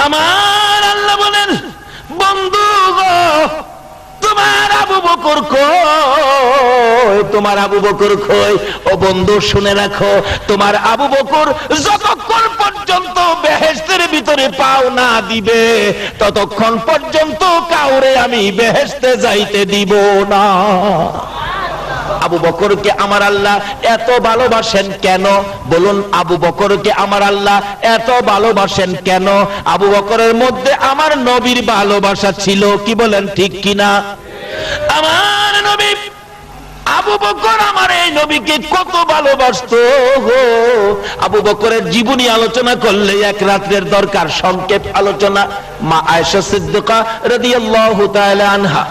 আমার আল্লাহ বলেন, বন্ধু গো, তোমার আবু বকর কই, তোমার আবু বকর কই? ও বন্ধু শুনে রাখো, তোমার আবু বকর যতক্ষণ পর্যন্ত বেহেশতের ভিতরে পাও না দিবে, ততক্ষণ পর্যন্ত কাউরে আমি বেহেশতে যাইতে দিব না। আবু বকরকে আমার আল্লাহ এত ভালোবাসেন কেন? বলুন, আবু বকরকে আমার আল্লাহ এত ভালোবাসেন কেন? আবু বকরের মধ্যে আমার নবীর ভালোবাসা ছিল, কি বলেন, ঠিক কিনা? আমার নবী আবু বকর আমার এই নবীকে কত ভালোবাসতো গো। আবু বকরের জীবনী আলোচনা করলে এক রাত্রের দরকার, সংক্ষেপ আলোচনা। মা আয়েশা সিদ্দিকা রাদিয়াল্লাহু তাআলা আনহা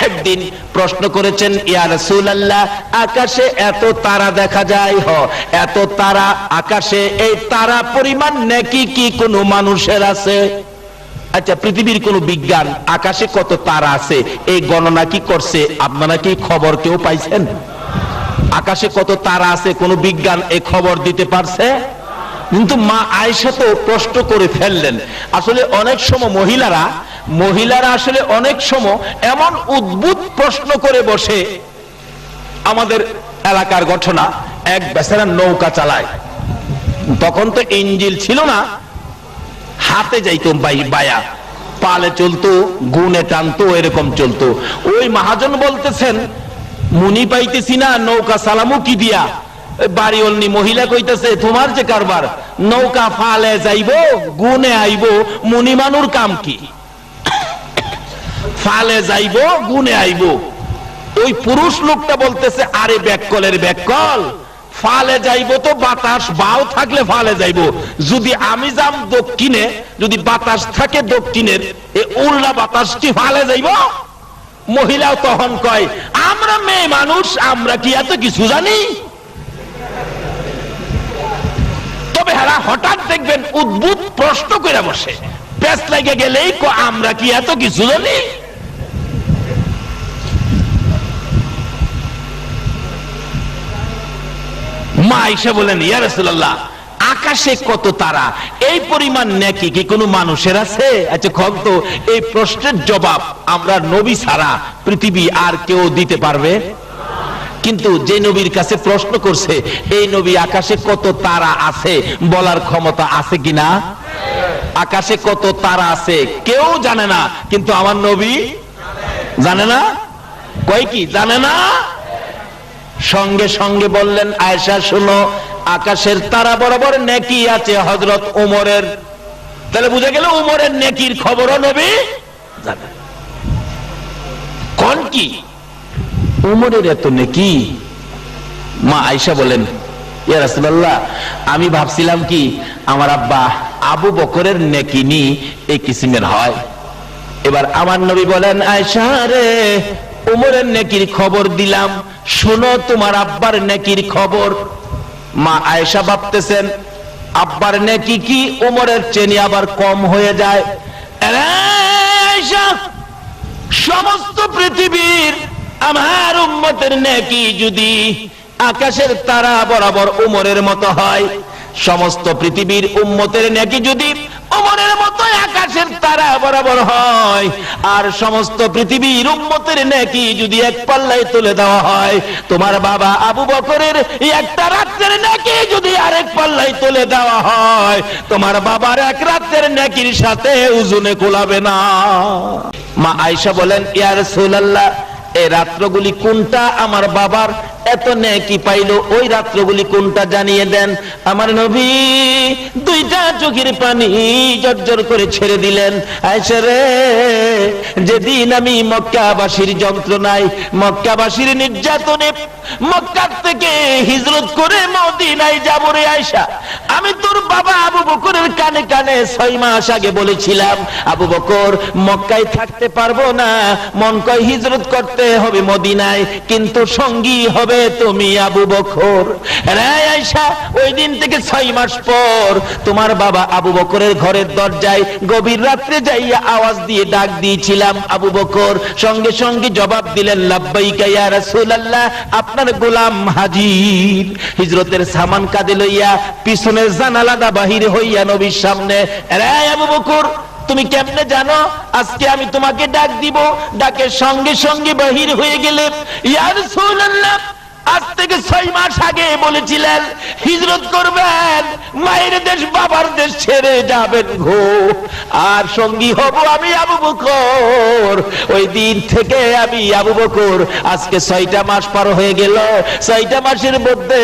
একদিন প্রশ্ন করেছেন, ইয়া রাসূলুল্লাহ, আকাশে এত তারা দেখা যায়, এত তারা আকাশে, এই তারা পরিমাণ নেকি কি কোনো মানুষের আছে? আচ্ছা, পৃথিবীর কোন বিজ্ঞান আকাশে কত তারা আছে এই গণনা কি করছে? আপনারা কি খবর কেউ পাইছেন? আকাশে কত তারা আছে কোন বিজ্ঞান এই খবর দিতে পারছে? কিন্তু মা আয়েশা তো প্রশ্ন করে ফেললেন। আসলে অনেক সময় মহিলারা আসলে অনেক সময় এমন উদ্ভুত প্রশ্ন করে বসে। আমাদের এলাকার ঘটনা, এক বেচারা নৌকা চালায়, তখন তো ইঞ্জিল ছিল না, হাতে যাইতো বায়া, পালে চলতো, গুনে টানতো, এরকম চলতো। ওই মহাজন বলতেছেন, মুনি পাইতেছি না, নৌকা চালামু কি দিয়া? বাড়িওয়ালি মহিলা কইতেছে, তোমার যে কারবার, নৌকা ফালে যাইবো, গুনে আইবো, মুনি মানুর কাম কি? ফালে যাইবো, গুনে আইবো। ওই পুরুষ লোকটা বলতেছে, আরে ব্যাককলের ব্যাককল, ফালে যাইবো তো বাতাস বাও থাকলে ফালে যাইবো, যদি আমি যাম দক্ষিণে, যদি বাতাস থাকে দক্ষিণের, এই উল্টা বাতাস কি ফালে যাইবো? মহিলাও তখন কয়, আমরা মেয়ে মানুষ, আমরা কি এত কিছু জানি? তবে হারা হঠাৎ দেখবেন উদ্ভুত প্রশ্ন করে বসে, পেছ লাগে গেলেই আমরা কি এত কিছু জানি? মা আয়েশা বলেন, ইয়া রাসূলুল্লাহ, আকাশে কত তারা, এই পরিমাণ নেকি কি কোনো মানুষের আছে? আচ্ছা খক তো, এই প্রশ্নের জবাব আমরা নবী ছাড়া পৃথিবী আর কেউ দিতে পারবে? কিন্তু যে নবীর কাছে প্রশ্ন করছে, এই নবী আকাশে কত তারা আছে বলার ক্ষমতা আছে কিনা? আকাশে কত তারা আছে কেউ জানে না, কিন্তু আমার নবী জানে না। কয় কি জানে না? সঙ্গে সঙ্গে বললেন, আয়েশা শোনো, আকাশের তারা বরাবর নেকি আছে হযরত ওমরের। তাহলে বুঝা গেল ওমরের নেকির খবরও নবী জানেন। কোন কি ওমরের এত নেকি? মা আয়েশা বলেন, ইয়া রাসূলুল্লাহ, আমি ভাবছিলাম কি আমার আব্বা আবু বকরের নেকি নি এই কিসিমের হয়। এবার আমার নবী বলেন, আয়েশা রে, ওমরের নেকির খবর দিলাম, শোনো তোমার আব্বার নেকির খবর। মা আয়েশা ভাবতেছেন, আব্বার নেকি কি ওমরের চেনি আবার কম হয়ে যায়? আয়েশা, সমস্ত পৃথিবীর আমার উম্মতের নেকি যদি আকাশের তারা বরাবর ওমরের মতো হয়, সমস্ত পৃথিবীর উম্মতের নেকি যদি ওমরের মতো আকাশের তারা বরাবর হয়, আর সমস্ত পৃথিবীর উম্মতের নেকি যদি এক পাল্লায় তুলে দেওয়া হয়, তোমার বাবা আবু বকরের একটা রাতের নেকি যদি আরেক পাল্লায় তুলে দেওয়া হয়, তোমার বাবার এক রাতের নেকির সাথে ওজনে কোলাবে না। মা আয়েশা বলেন, ইয়া রাসূলুল্লাহ, এই রাত্রগুলি কোনটা আমার বাবার এত নেকি পাইলো, ওই রাত্রগুলি কোনটা জানিয়ে দেন। আমার নবী দুইটা চোখের পানি জর্জর করে ছেড়ে দিলেন। আয়েশা রে, যেদিন আমি মক্কাবাসীর যন্ত্রণায়, মক্কাবাসীর নির্যাতনে মক্কা থেকে হিজরত করে মদিনায় যাব রে আয়েশা, আমি তোর বাবা আবু বকরের কানে কানে 6 মাস আগে বলেছিলাম, আবু বকর মক্কায় থাকতে পারবো না, মন কয় হিজরত করতে হবে মদিনায়, কিন্তু সঙ্গী হবে হবে তুমি আবু বকর। রে আয়েশা, ওই দিন থেকে 6 মাস পর তোমার বাবা আবু বকরের ঘরের দরজায় গভীর রাত্রে যাইয়া আওয়াজ দিয়ে ডাক দিয়েছিলাম, আবু বকর সঙ্গে সঙ্গে জবাব দিলেন, লাব্বাইকা ইয়া রাসূলুল্লাহ, আপনার গোলাম হাজির। হিজরতের সামান কাঁধে লইয়া পিছনের জানালাটা বাহির হইয়া নবীর সামনে, রে আবু বকর, তুমি কেমনে জানো আজকে আমি তোমাকে ডাক দিব? ডাকের সঙ্গে সঙ্গে বাহির হয়ে গেলে, ইয়া রাসূলুল্লাহ, আজ থেকে 6 মাস আগে বলেছিলেন হিজরত করবেন, মায়ের দেশ বাবার দেশ ছেড়ে যাবেন গো, আর সঙ্গী হব আমি আবু বকর। ওই দিন থেকে আমি আবু বকর, আজকে 6টা মাস পার হয়ে গেল, 6টা মাসের মধ্যে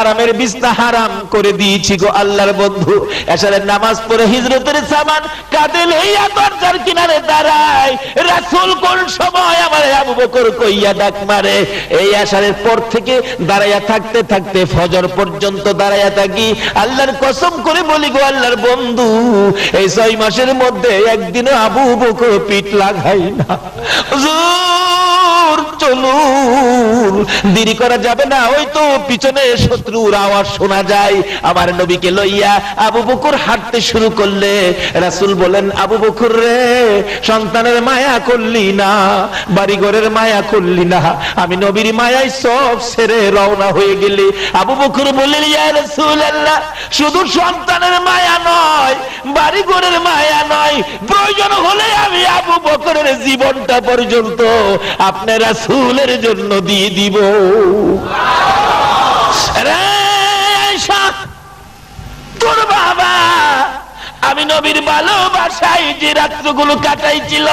আরামের বিছনা হারাম করে দিয়েছি গো আল্লাহর বন্ধু। এশারের নামাজ পড়ে হিজরতের সামান কাঁধে লইয়া দরজার কিনারে দাঁড়ায়, রাসূল কোন সময় আমার আবু বকর কইয়া ডাক মারে। এই এশারের পর থেকে দাঁড়াইয়া থাকতে থাকতে ফজর পর্যন্ত দাঁড়াইয়া থাকি। আল্লাহর কসম করে বলি গো আল্লাহর বন্ধু, এই 6 মাসের মধ্যে একদিনও আবু বকর পিঠ লাগাই না। হুজুর চলুন, দেরি করা যাবে না, ওই তো পিছনে শত্রুর আওয়াজ শোনা যায়। আমার নবীকে লইয়া আবু বকর হাঁটতে শুরু করলে রাসূল বলেন, আবু বকর রে, সন্তানের মায়া করলি না, বাড়িঘরের মায়া করলি না, আমি নবীর মায়ায় সব ছেড়ে রওনা হয়ে গেলি। আবু বকর বললেন, ইয়া রাসূলুল্লাহ, শুধু সন্তানের মায়া নয়, বাড়িঘরের মায়া নয়, প্রয়োজন হলে আমি আবু বকরের জীবনটা পর্যন্ত আপনার রাসূলের জন্য দিয়ে দিব। রে আয়েশা, তোর বাবা আমি নবীর ভালোবাসায় যে রাত্রগুলো কাটাইছিল,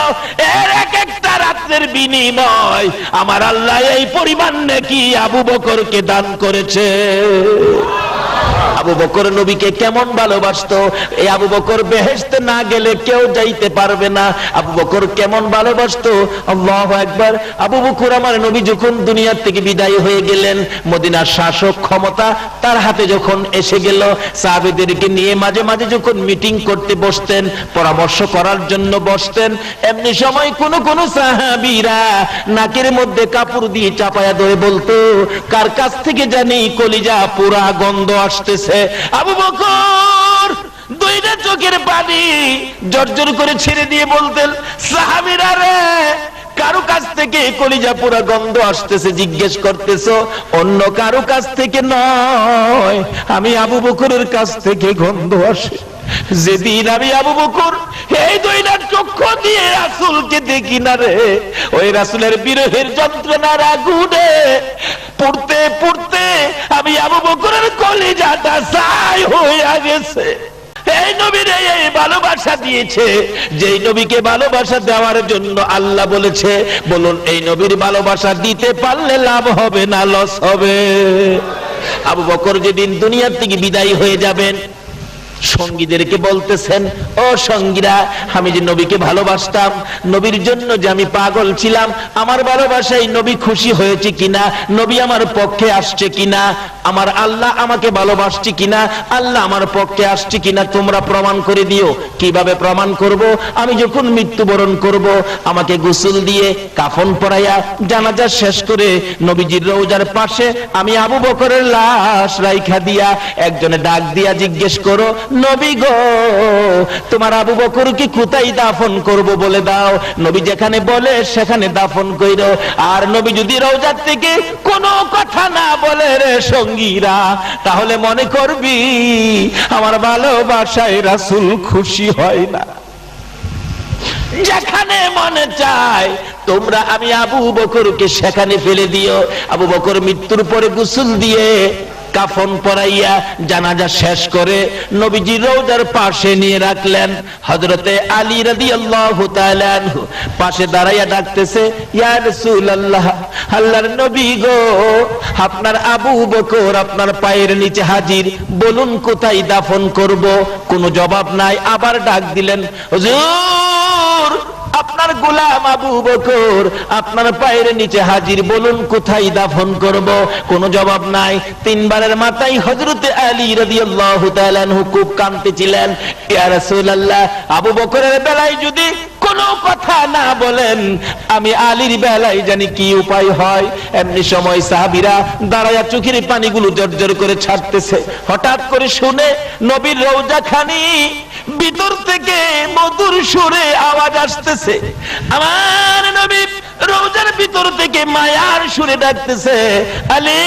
এর এক একটা রাত্রের বিনিময় আমার আল্লাহ এই পরিমাণ নাকি আবু বকরকে দান করেছে। আবু বকর নবীকে কেমন ভালোবাসতো, এই আবু বকর বেহেশতে না গেলে কেউ যাইতে পারবে না। আবু বকর কেমন ভালোবাসতো, আল্লাহু আকবার। আবু বকর আমার নবী যখন দুনিয়া থেকে বিদায় হয়ে গেলেন, মদিনার শাসক ক্ষমতা তার হাতে যখন এসে গেল, সাহাবীদেরকে নিয়ে মাঝে মাঝে যখন মিটিং করতে বসতেন, পরামর্শ করার জন্য বসতেন, এমনি সময় কোন কোন সাহাবীরা নাকের মধ্যে কাপড় দিয়ে চাপায়া ধরে বলতো, কার কাছ থেকে জানি কলিজা পুরা গন্ধ আসতেছে। আবু বকর দুইটা চোখের পানি জর্জর করে ছেড়ে দিয়ে বলতেন, সাহাবীরা রে, কারো কাছ থেকে কলিজা পুরা গন্ধ আসতেছে জিজ্ঞেস করতেছো, অন্য কারো কাছ থেকে নয়, আমি আবু বকরের কাছ থেকে গন্ধ আসে। যেদিন আমি আবু বকর এই দুইটা চক্ষু দিয়ে রাসূলকে দেখি না রে, ওই রাসূলের বিরহের যন্ত্রণার আগুনে পড়তে পড়তে আমি আবু বকরের কলিজাটা ছাই হয়ে গেছে। এই নবীর এই ভালোবাসা দিয়েছে, যেই নবীকে ভালোবাসা দেওয়ার জন্য আল্লাহ বলেছে, বলুন এই নবীর ভালোবাসা দিতে পারলে লাভ হবে না লস হবে? আবু বকর যেদিন দুনিয়া থেকে বিদায় হয়ে যাবেন, সঙ্গীদেরকে বলতেছেন, ও সঙ্গীরা, আমি যে নবীকে ভালোবাসতাম, নবীর জন্য যে আমি পাগল ছিলাম, আমার ভালোবাসায় নবী খুশি হয়েছে কিনা, নবী আমার পক্ষে আসছে কিনা, আমার আল্লাহ আমাকে ভালোবাসছে কিনা, আল্লাহ আমার পক্ষে আসছে কিনা, তোমরা প্রমাণ করে দিও। কিভাবে প্রমাণ করব? আমি যখন মৃত্যুবরণ করব, আমাকে গোসল দিয়ে কাফন পরাইয়া জানাজা শেষ করে নবীজির রওজার পাশে আমি আবু বকরের লাশ রাইখা দিয়া একজনে ডাক দিয়া জিজ্ঞেস করো, নবী গো, তোমার আবু বকরকে কোথায় দাফন করব বলে দাও। নবী যেখানে বলে সেখানে দাফন কইরো। আর নবী যদি রওজা থেকে কোনো কথা না বলে রে সঙ্গীরা, তাহলে মনে করবি আমার ভালোবাসায় রাসূল খুশি হয় না। যেখানে মনে চায় তোমরা আমি আবু বকরকে সেখানে ফেলে দিও। আবু বকর মৃত্যুর পরে গোসল দিয়ে কাফন পরাইয়া জানাজা শেষ করে নবীজি রওজার পাশে নিয়ে রাখলেন। হযরতে আলী রাদিয়াল্লাহু তাআলা আনহু পাশে দাঁড়াইয়া ডাকতেছে, ইয়া রাসূলুল্লাহ, আল্লাহর নবী গো, আপনার আবু বকর আপনার পায়ের নিচে হাজির, বলুন কোথায় দাফন করব? কোনো জবাব নাই। আবার ডাক দিলেন, হুজুর, আপনার গোলাম আবু বকর আপনার পায়ের নিচে হাজির, বলুন কোথায় দাফন করব? কোনো জবাব নাই। তিনবারের মাথায় হযরতে আলী রাদিয়াল্লাহু তাআলা আনহু খুব কাঁদতেছিলেন, ইয়া রাসূলুল্লাহ, আবু বকরের বেলায় যদি কোনো কথা না বলেন, আমি আলীর বেলায় জানি কি উপায় হয়। এমনি সময় সাহাবীরা দাঁড়ায়া চোখের পানিগুলো জর্জর করে ছাড়তেছে। হঠাৎ করে শুনে নবীর রওজা খানি ভিতর থেকে মধুর সুরে আওয়াজ আসতেছে। আমার নবী রওজার ভিতর থেকে মায়ার সুরে ডাকতেছে, আলী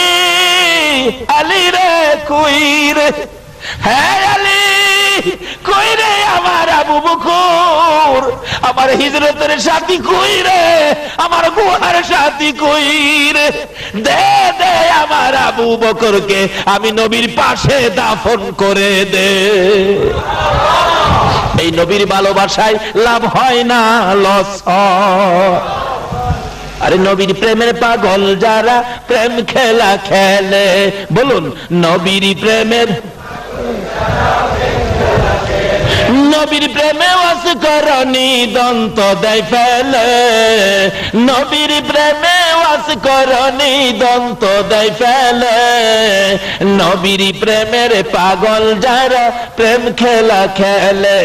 আলী রে কই রে, হ্যাঁ আলী কই রে আমার আবু বকর, আমার হিজরতের সাথী কই রে, আমার গুনার সাথী কই রে, দে দে আমার আবু বকরকে আমি নবীর পাশে দাফন করে দে। এই নবীর ভালোবাসায় লাভ হয় না, লস হয়। আরে নবীর প্রেমের পাগল যারা প্রেম খেলা খেলে, বলুন নবীর প্রেমের, নবীর প্রেমে ওয়াস করনি দন্ত দেয় ফেলে, নবীর প্রেমে ওয়াস করনি দন্ত দেয় ফেলে, নবীর প্রেমের পাগল যারা প্রেম খেলা খেলে,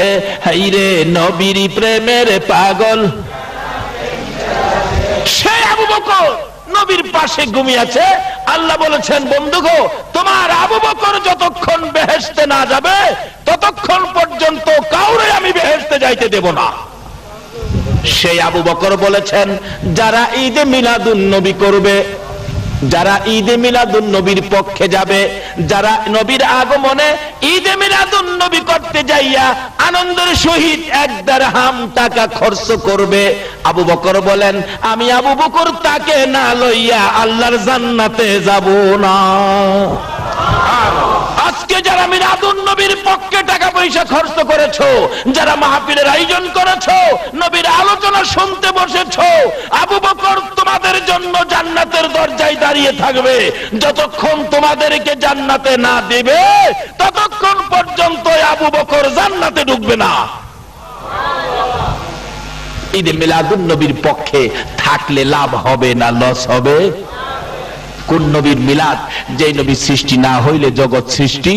হাইরে নবীর প্রেমের পাগল। সে আবু বকর নবীর পাশে ঘুমিয়ে আছে। আল্লাহ বলেছেন, বন্ধু গো, তোমার আবু বকর যতক্ষণ বেহেশতে না যাবে ততক্ষণ পর্যন্ত কাউরে আমি বেহেশতে যাইতে দেব না। সেই আবু বকর বলেছেন, যারা ঈদে মিলাদুন নবী করবে, যারা ঈদে মিলাদুন নবীর পক্ষে যাবে, যারা নবীর আগমনে ঈদে মিলাদুন নবী করতে যাইয়া আনন্দের সহিত 1 দিরহাম টাকা খরচ করবে, আবু বকর বলেন, আমি আবু বকর তাকে না লইয়া আল্লাহর জান্নাতে যাব না। আজকে যারা মিলাদুন নবীর পক্ষে টাকা পয়সা খরচ করেছো, যারা মাহফিলের আয়োজন করেছো, নবীর আলোচনা শুনতে বসেছো, আবু বকর তোমাদের জন্য জান্নাতের দরজায় দাঁড়িয়ে থাকবে। যতক্ষণ তোমাদেরকে জান্নাতে না দিবে ততক্ষণ পর্যন্ত আবু বকর জান্নাতে ঢুকবে না। ঈদে মিলাদুন নবীর পক্ষে থাকলে লাভ হবে না লস হবে? কোন নবীর মিলাদ? যে নবী সৃষ্টি না হইলে জগৎ সৃষ্টি।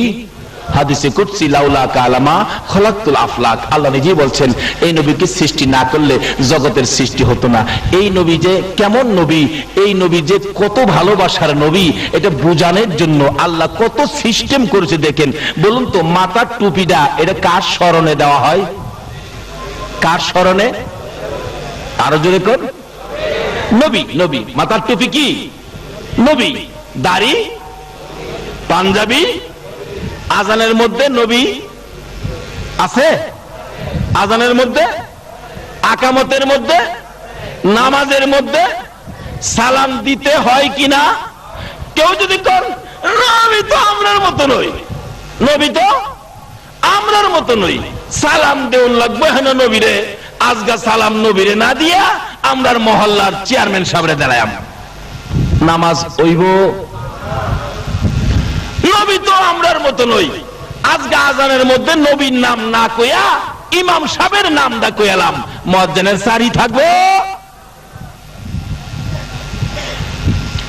হাদিসে কুদসি লাউলা কালামা খলাকতুল আফলাক, আল্লাহ নিজেই বলছেন এই নবীকে সৃষ্টি না করলে জগতের সৃষ্টি হতো না। এই নবী যে কেমন নবী, এই নবী যে কত ভালোবাসার নবী, এটা বোঝানোর জন্য আল্লাহ কত সিস্টেম করেছে। দেখেন, বলুন তো মাথার টুপিটা এটা কার স্মরণে দেওয়া হয়? কার স্মরণে? আরো জোরে কর, নবী। নবী মাথার টুপি কি? নবী। দাড়ি, পাঞ্জাবি, আজানের মধ্যে নবী আছে, আজানের মধ্যে, আকামতের মধ্যে, নামাজের মধ্যে সালাম দিতে হয় কিনা? কেউ যদি কর নবী তো আমরার মতো নই, নবী তো আমরার মতো নই, সালাম দেউন লাগবে হেন নবীরে, আজগা সালাম নবীরে না দিয়া আমরার মহল্লার চেয়ারম্যান সাহেবরে দাঁড়ায়াম, নামাজ হইব? নবী তো আমরার মতো নই। আজকে আজানের মধ্যে নবীর নাম না কইয়া ইমাম সাহেবের নামটা কইলাম, মুয়াজ্জিনের সারি থাকবে?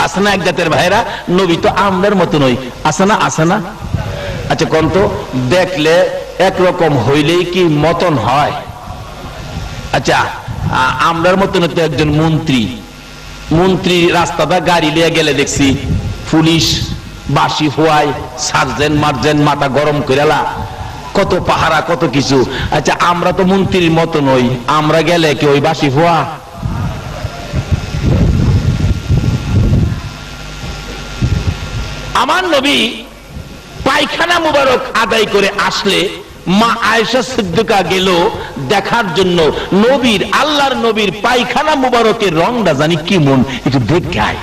আছে না এক জাতের ভাইরা? নবী তো আমরার মতো নই, আছে না? আছে না? আচ্ছা কোন তো, দেখলে একরকম হইলেই কি মতন হয়? আচ্ছা আমরার মতন তো একজন মন্ত্রী, মন্ত্রী রাস্তাটা গাড়ি লিয়ে গেলে দেখছি পুলিশ বাসি ফুয়াই, সার্জেন্ট মার্জেন্ট মাথা গরম করেলা, কত পাহারা কত কিছু। আচ্ছা আমরা তো মন্ত্রীর মতো নই, আমরা গেলে কি ওই বাসি ফুয়া? আমার নবী পায়খানা মুবারক আদায় করে আসলে মা আয়েশা সিদ্দিকা গেল দেখার জন্য নবীর, আল্লাহর নবীর পায়খানা মুবারকের রংটা জানি কি মন, একটু দেখে আয়।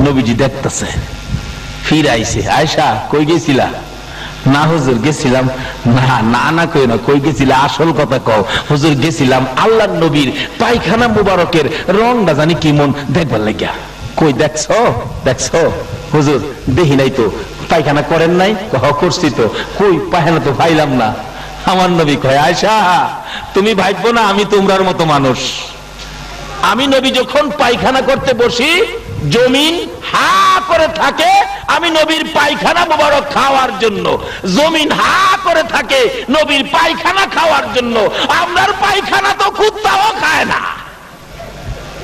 নবীজি দেখতেছে, ফির আইছে, আয়েশা কই গেছিলা? না হুজুর গেছিলাম। না না না কই না, কই গেছিলা? আসল কথা কও। হুজুর গেছিলাম আল্লাহর নবীর পায়খানা মুবারকের রংটা জানি কি মন দেখবার লাগিয়া। কই দেখছো? দেখছো? হুজুর দেখি নাই তো। পায়খানা করেন নাই? করছি তো। কই পায়খানা তো ভাইলাম না। আমার নবী কয়, আয়েশা তুমি ভাববো না আমি তোমরার মতো মানুষ। আমি নবী যখন পায়খানা করতে বসি জমিন হা করে থাকে আমি নবীর পায়খানা মোবারক খাওয়ার জন্য, জমিন হা করে থাকে নবীর পায়খানা খাওয়ার জন্য। আমরার পায়খানা তো কুত্তাও খায় না,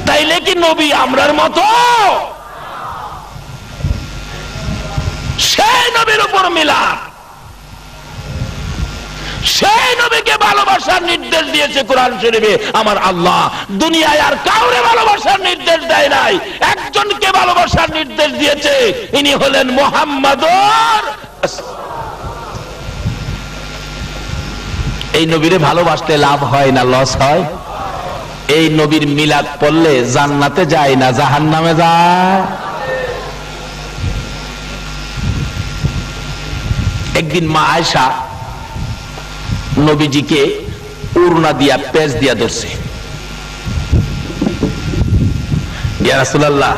তাইলে কি নবী আমরার মতো? সেই নবীর উপর মিলাদ, সেই নবীকে ভালোবাসার নির্দেশ দিয়েছে কোরআন শরীফে আমার আল্লাহ। দুনিয়ায় আর কাউরে ভালোবাসার নির্দেশ দেয় নাই, একজনকে ভালোবাসার নির্দেশ দিয়েছে, ইনি হলেন মুহাম্মাদুর। এই নবীরে ভালোবাসতে লাভ হয় না লস হয়? এই নবীর মিলাদ পড়লে জান্নাতে যায় না জাহান্নামে যায়? একদিন মা আয়েশা নবীজিকে উড়না দিয়া পেঁচ দিয়া ধরছে, ইয়া রাসূলুল্লাহ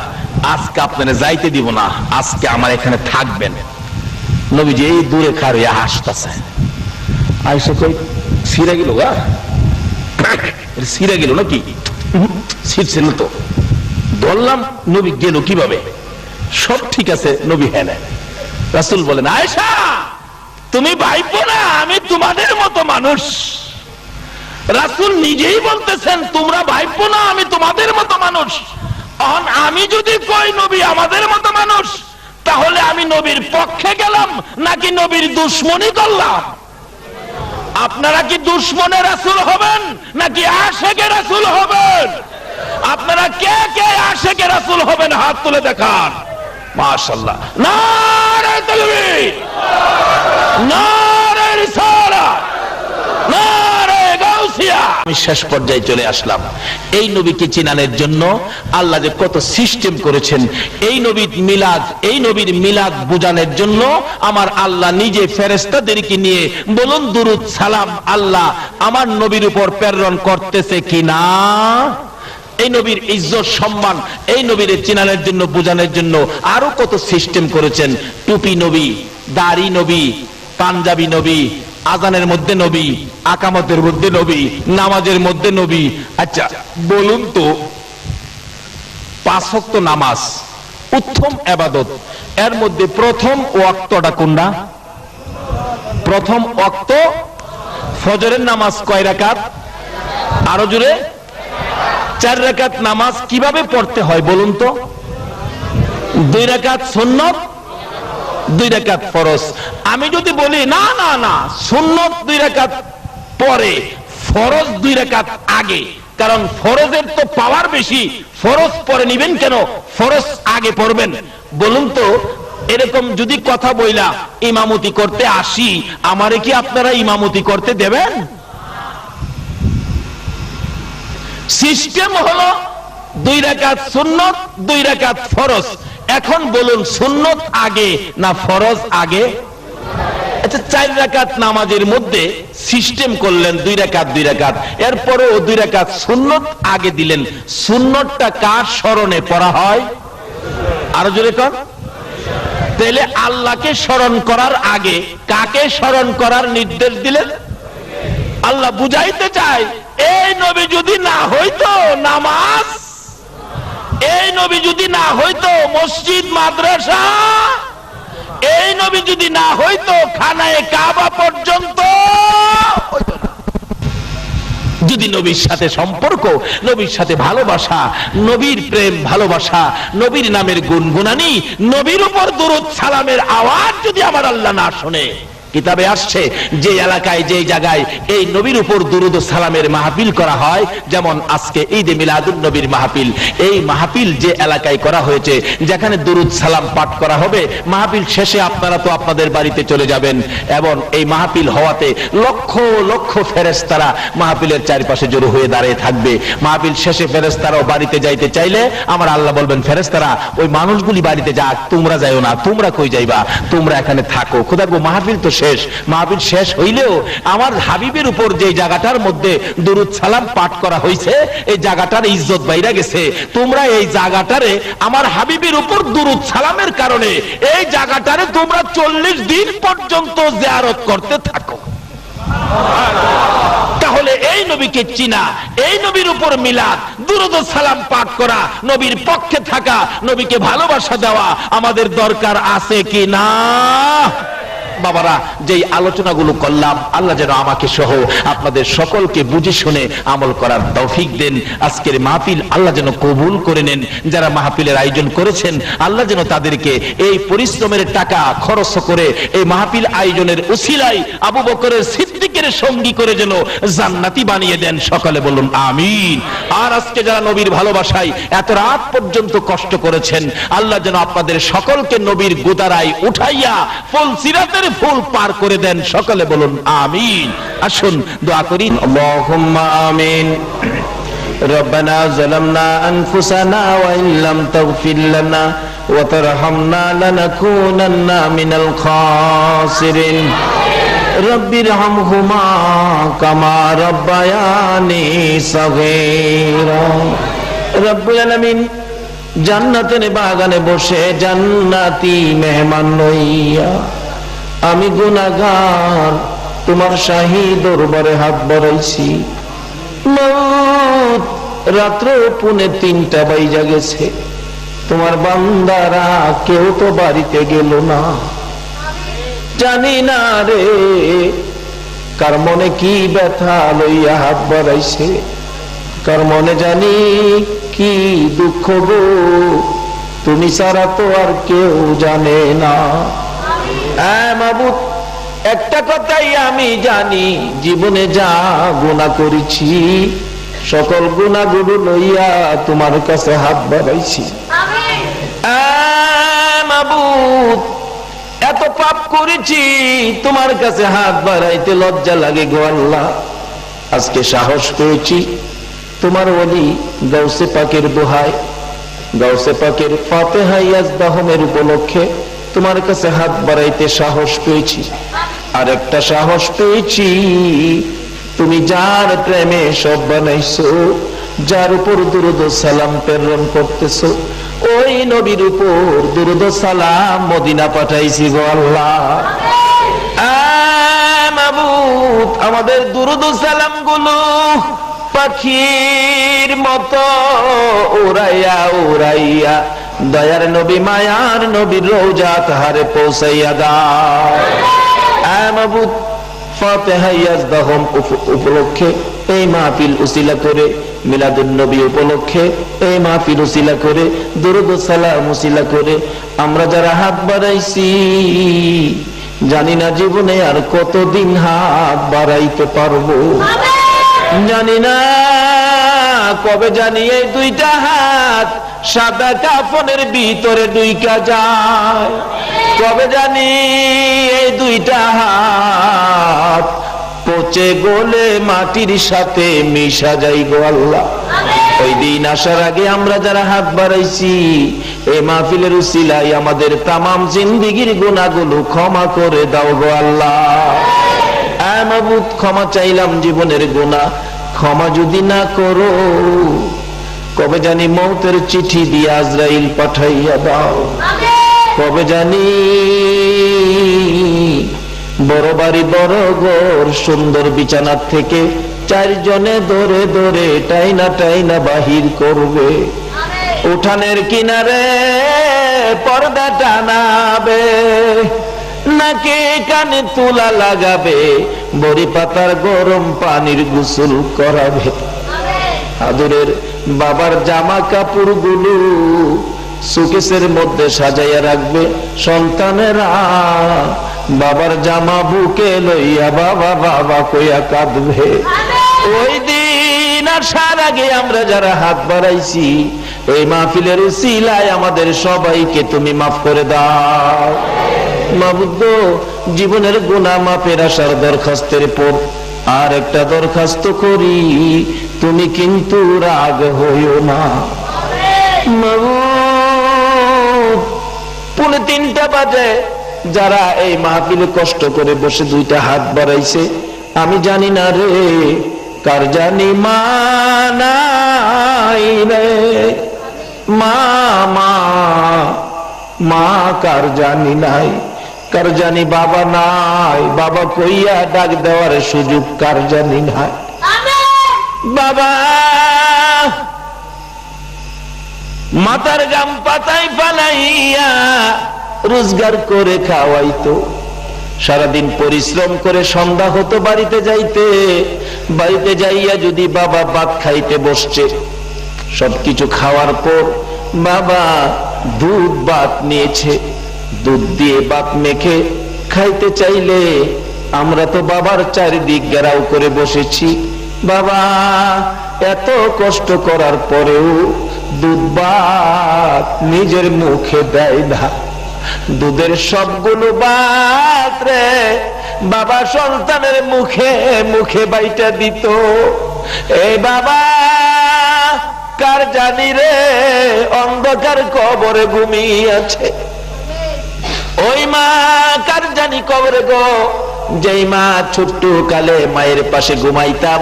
আজকে আপনারা যাইতে দিব না, আজকে আমার এখানে থাকবেন। নবীজি এই দূরে খাড়িয়া হাসতেছে। আয়েশা কই সিরা গেল গা, সিরা গেল নাকি? ছিড়ছিল তো, ধরলাম নবী গেল কিভাবে? সব ঠিক আছে নবী। হ্যাঁ রাসূল বলেন আয়েশা তুমি ভাইবো না আমি তোমাদের মতো মানুষ। রাসূল নিজেই বলতেছেন তোমরা ভাইবো না আমি তোমাদের মতো মানুষ। আমি যদি কই নবী আমাদের মতো মানুষ, তাহলে আমি নবীর পক্ষে গেলাম নাকি নবীর দুশমনি করলাম? আপনারা কি দুশমনে রাসূল হবেন নাকি আশেকে রাসূল হবেন? আপনারা কে কে আশেকে রাসূল হবেন হাত তুলে দেখান। মাশাআল্লাহ, নারে তাকবীর, নারে রিসালাত, নারে গাউসিয়া। আমি শেষ পর্যায়ে চলে আসলাম। এই নবীকে চিনানোর জন্য আল্লাহ যে কত সিস্টেম করেছেন, এই নবীর মিলাদ বোঝানোর জন্য আমার আল্লাহ নিজে ফেরেশতাদেরকে নিয়ে বলুন দুরূদ সালাম আল্লাহ আমার নবীর উপর প্রেরণ করতেছে কিনা। এই নবীর ইজ্জত সম্মান, এই নবীর চিনানোর জন্য বোঝানোর জন্য আরো কত সিস্টেম করেছেন। টুপি নবী, দাড়ি নবী, পাঞ্জাবি নবী, আজানের মধ্যে নবী, আকামতের মধ্যে নবী, নামাজের মধ্যে নবী। আচ্ছা বলুন তো, 5 ওয়াক্ত নামাজ উত্তম ইবাদত, এর মধ্যে প্রথম ওয়াক্তটা কোনটা? প্রথম ওয়াক্ত ফজরের নামাজ কয় রাকাত? আরো জোরে? 4 রাকাত নামাজ কিভাবে পড়তে হয় বলুন তো? 2 রাকাত সুন্নত, 2 রাকাত ফরজ। আমি যদি বলি না না না সুন্নত 2 রাকাত পরে, ফরজ 2 রাকাত আগে, কারণ ফরজের তো পাওয়ার বেশি, ফরজ পরে নিবেন কেন, ফরজ আগে পড়বেন। বলুন তো এরকম যদি কথা বইলা ইমামতি করতে আসি, আমারে কি আপনারা ইমামতি করতে দেবেন? সিস্টেম হলো 2 রাকাত সুন্নত, 2 রাকাত ফরজ। এখন বলুন সুন্নত আগে না ফরজ আগে? আচ্ছা 4 রাকাত নামাজের মধ্যে সিস্টেম করলেন 2 রাকাত 2 রাকাত, এরপরে 2 রাকাত সুন্নত আগে দিলেন। সুন্নতটা কার স্মরণে পড়া হয়? আরো জোরে কর। তাহলে আল্লাহকে স্মরণ করার আগে কাকে স্মরণ করার নির্দেশ দিলেন? আল্লাহ বুঝাইতে চায় এই নবী যদি না হইতো নামাজ, এই নবী যদি না হইতো মসজিদ মাদ্রাসা, এই নবী যদি না হইতো খানায়ে কাবা পর্যন্ত হইতো না। যদি নবীর সাথে সম্পর্ক, নবীর সাথে ভালোবাসা, নবীর প্রেম ভালোবাসা, নবীর নামের গুনগুনানি, নবীর উপর দুরূদ সালামের আওয়াজ যদি আমার আল্লাহ না শুনে, কিতাবে আসছে যে এলাকায় যে জায়গায় এই নবীর উপর দুরূদ ও সালামের মাহফিল করা হয়, যেমন আজকে ঈদে মিলাদুন নবীর মাহফিল, এই মাহফিল যে এলাকায় করা হয়েছে যেখানে দুরূদ সালাম পাঠ করা হবে, মাহফিল শেষে আপনারা তো আপনাদের বাড়িতে চলে যাবেন, এবং এই মাহফিল হওয়াতে লক্ষ লক্ষ ফেরেশতারা মাহফিলের চারপাশে জড়ো হয়ে দাঁড়িয়ে থাকবে। মাহফিল শেষে ফেরেশতারাও বাড়িতে যাইতে চাইলে আমার আল্লাহ বলবেন ফেরেশতারা ওই মানুষগুলি বাড়িতে যাক, তোমরা যাইও না, তোমরা কই যাইবা, তোমরা এখানে থাকো। খোদা গো মাহফিল তো শেষ, মাহফিল শেষ হইলেও আমার হাবিবের উপর যে জায়গাটার মধ্যে দুরূদ সালাম পাঠ করা হয়েছে এই জায়গাটার ইজ্জত বাইরা গেছে। তোমরা এই জায়গাটারে আমার হাবিবের উপর দুরূদ সালামের কারণে এই জায়গাটারে তোমরা 40 দিন পর্যন্ত জিয়ারত করতে থাকো। তাহলে তাহলে এই নবীকে চিনা, এই নবীর উপর মিলাদ দুরূদ ও সালাম পাঠ করা, নবীর পক্ষে থাকা, নবীকে ভালোবাসা দেওয়া আমাদের দরকার আছে কি না? বাবারা, যেই আলোচনাগুলো করলাম আল্লাহ যেন আমাকে সহ আপনাদের সকলকে বুঝে শুনে আমল করার তৌফিক দেন। আজকের মাহফিল আল্লাহ যেন কবুল করে নেন। যারা মাহফিলের আয়োজন করেছেন আল্লাহ যেন তাদেরকে এই পরিশ্রমের টাকা খরচ করে এই মাহফিল আয়োজনের উসিলায় আবু বকরের সিদ্দিকের সঙ্গী করে যেন জান্নাতি বানিয়ে দেন। সকলে বলুন আমিন। আর আজকে যারা নবীর ভালোবাসায় এত রাত পর্যন্ত কষ্ট করেছেন আল্লাহ যেন আপনাদের সকলকে নবীর গোদারায় উঠাইয়া ফুল সিরাতের ফুল পার করে দেন। সকলে বলুন আমিন। আসুন দোয়া করি। আল্লাহুম্মা আমিন। রব্বানা যালামনা আনফুসানা ওয়া ইল্লাম তাগফির লানা ওয়া তারহামনা লানাকুনান্না মিনাল খাসিরিন। রব্বিরহামহুমা কামা রাব্বায়ানি সাগীরা। রব্বুল আলামিন জান্নাতের বাগানে বসে জান্নাতি মেহমান লইয়া আমি গুনাহগার তোমার শাহী দরবারে হাত বাড়াইছি। মওত রাত্র 2:45 বাজে গেছে, তোমার বান্দারা কেউ তো বাড়িতে গেল না। জানি না রে কার মনে কি ব্যথা লইয়া হাত বাড়াইছে, কার মনে জানি কি দুঃখ গো, তুমি ছাড়া তো আর কেউ জানে না। মাবুদ, একটা কথাই আমি জানি, জীবনে যা গুনাহ করেছি সকল গুনাহগুলো লইয়া তোমার কাছে হাত বাড়াইছি। মাবুদ, এত পাপ করেছি তোমার কাছে হাত বাড়াইতে লজ্জা লাগে গো আল্লাহ। আজকে সাহস পেয়েছি তোমার ওলি গাউসে পাকের দোহায়, গাউসে পাকের ফাতিহা ইয়াজদাহুমের উপলক্ষে তোমার কাছে হাত বাড়াইতে সাহস পেয়েছি। আর একটা সাহস পেয়েছি, তুমি যার প্রেমে সব বানাইছো, যার উপর দুরূদ ও সালাম প্রেরণ করতেছো, ওই নবীর উপর দুরূদ ও সালাম মদিনা পাঠাইছি গো আল্লাহ। মাবুদ, আমাদের দুরূদ ও সালাম গুলো পাখির মতো উড়াইয়া উড়াইয়া দয়ার নবী মায়ার নবীর রওজা তাহারে পৌঁছাইয়া দাও। মাবুদ, ফাতিহা ইয়াজদাহুম উপলক্ষে এই মাহফিল উসিলা করে, মিলাদুন নবী উপলক্ষে এই মাহফিল উসিলা করে, দুরূদ ও সালাম উসিলা করে আমরা যারা হাত বাড়াইছি জানি না জীবনে আর কতদিন হাত বাড়াইতে পারবো। জানি না কবে জানি এই দুইটা হাত সাদা কাফনের ভিতরে ঢুইকা যায়, কবে জানি এই দুইটা হাত পচে গলে মাটির সাথে মিশা যাই গো আল্লাহ। ওই দিন আসার আগে আমরা যারা হাত বাড়াইছি এই মাহফিলের উসিলায় আমাদের তামাম জিন্দেগীর গুনাহগুলো ক্ষমা করে দাও গো আল্লাহ। মাবুদ, ক্ষমা চাইলাম জীবনের গুনাহ, ক্ষমা যদি না করো কবে জানি মৌতের চিঠি দিয়ে আজরাইল পাঠাইয়া দাও, কবে জানি বড় বাড়ি বড় ঘর সুন্দর বিছানার থেকে 4 জনে ধরে ধরে টাইনা টাইনা বাহির করবে, উঠানের কিনারে পর্দা টানাবে, নাকে কানে তুলা লাগাবে, বড়ি পাতার গরম পানির গোসল করাবে। আদরের বাবার জামা কাপড় গুলো সুকেসের মধ্যে সাজাইয়া রাখবে, সন্তানেরা বাবার জামা বুকে লইয়া বাবা বাবা কইয়া কাঁদবে। ওই দিন আসার আগে আমরা যারা হাত বাড়াইছি এই মাহফিলের উসিলায় আমাদের সবাইকে তুমি মাফ করে দাও। মাবুদ, জীবনের গুনাহ মাফের আসার দরখাস্তের পর আর একটা দরখাস্ত করি, তুমি কিন্তু রাগ হইও না। মাবুদ, 2:45 বাজে যারা এই মাহফিলে কষ্ট করে বসে দুইটা হাত বাড়াইছে, আমি জানি না রে কার জানি মা নাই রে, মা মা মা কার জানি নাই, কার জানি বাবা নাই, বাবা কইয়া ডাক দেওয়ার সুযোগ কার জানি নাই। বাবা মাথার গাম পাতায় ফালাইয়া রোজগার করে খাওয়াইতো। সারাদিন পরিশ্রম করে সন্ধ্যা হতো বাড়িতে যাইতে, বাড়িতে যাইয়া যদি বাবা ভাত খাইতে বসছে, সবকিছু খাওয়ার পর বাবা দুধ ভাত নিয়েছে, দুধ দিয়ে ভাত মেখে খাইতে চাইলে আমরা তো বাবার চারিদিক ঘেরাও করে বসেছি। বাবা এত কষ্ট করার পরেও দুধ ভাত নিজের মুখে দেয় না, দুধের সবগুলো ভাত রে বাবা সন্তানের মুখে মুখে বাইটা দিত। এই বাবা কার জানি রে অন্ধকার কবরে ঘুমিয়ে আছে। ওই মা কার জানি কবরে গো, যেই মা ছোট্ট কালে মায়ের পাশে ঘুমাইতাম,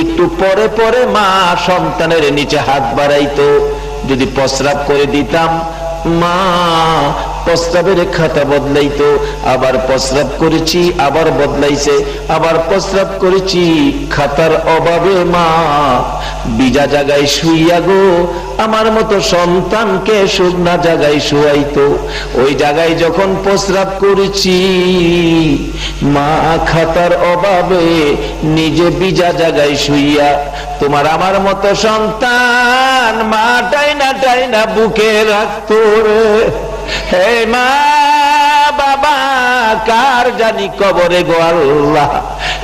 একটু পরে পরে মা সন্তানের নিচে হাত বাড়াইতো, যদি প্রস্রাব করে দিতাম মা প্রস্রাবের খাতা বদলাইতো, আবার প্রস্রাব করেছি আবার বদলাইছে, আবার প্রস্রাব করেছি, খাতার অভাবে মা ভিজা জায়গায় শুইয়া গো আমার মতো সন্তানকে শুকনা জায়গায় শুয়াইতো। ওই জায়গায় যখন প্রস্রাব করেছি মা খাতার অভাবে নিজে ভিজা জায়গায় শুইয়া তোমার আমার মতো সন্তান মা টাইনা বুকে রাখতো রে। হে মা বাবা কার জানি কবরে গো আল্লাহ,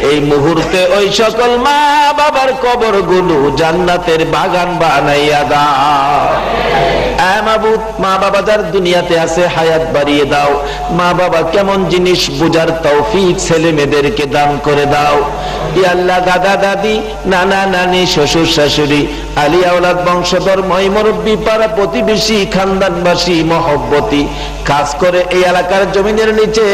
এই মুহূর্তে ওই সকল মা বাবার কবর গুলো জান্নাতের বাগান বানাইয়া দাও। মাবুদ মা বাবা যার দুনিয়াতে আছে হায়াত বাড়িয়ে দাও, মা বাবা কেমন জিনিস বুঝার তৌফিক ছেলে মেয়েদেরকে দান করে দাও। ইয়া আল্লাহ দাদা দাদি নানা নানি শ্বশুর শাশুড়ি আলী আওলাদ বংশধর মই মুরব্বী পাড়া প্রতিবেশী খানদানবাসী মহব্বতী কাজ করে এই এলাকার জমিনের নিচে,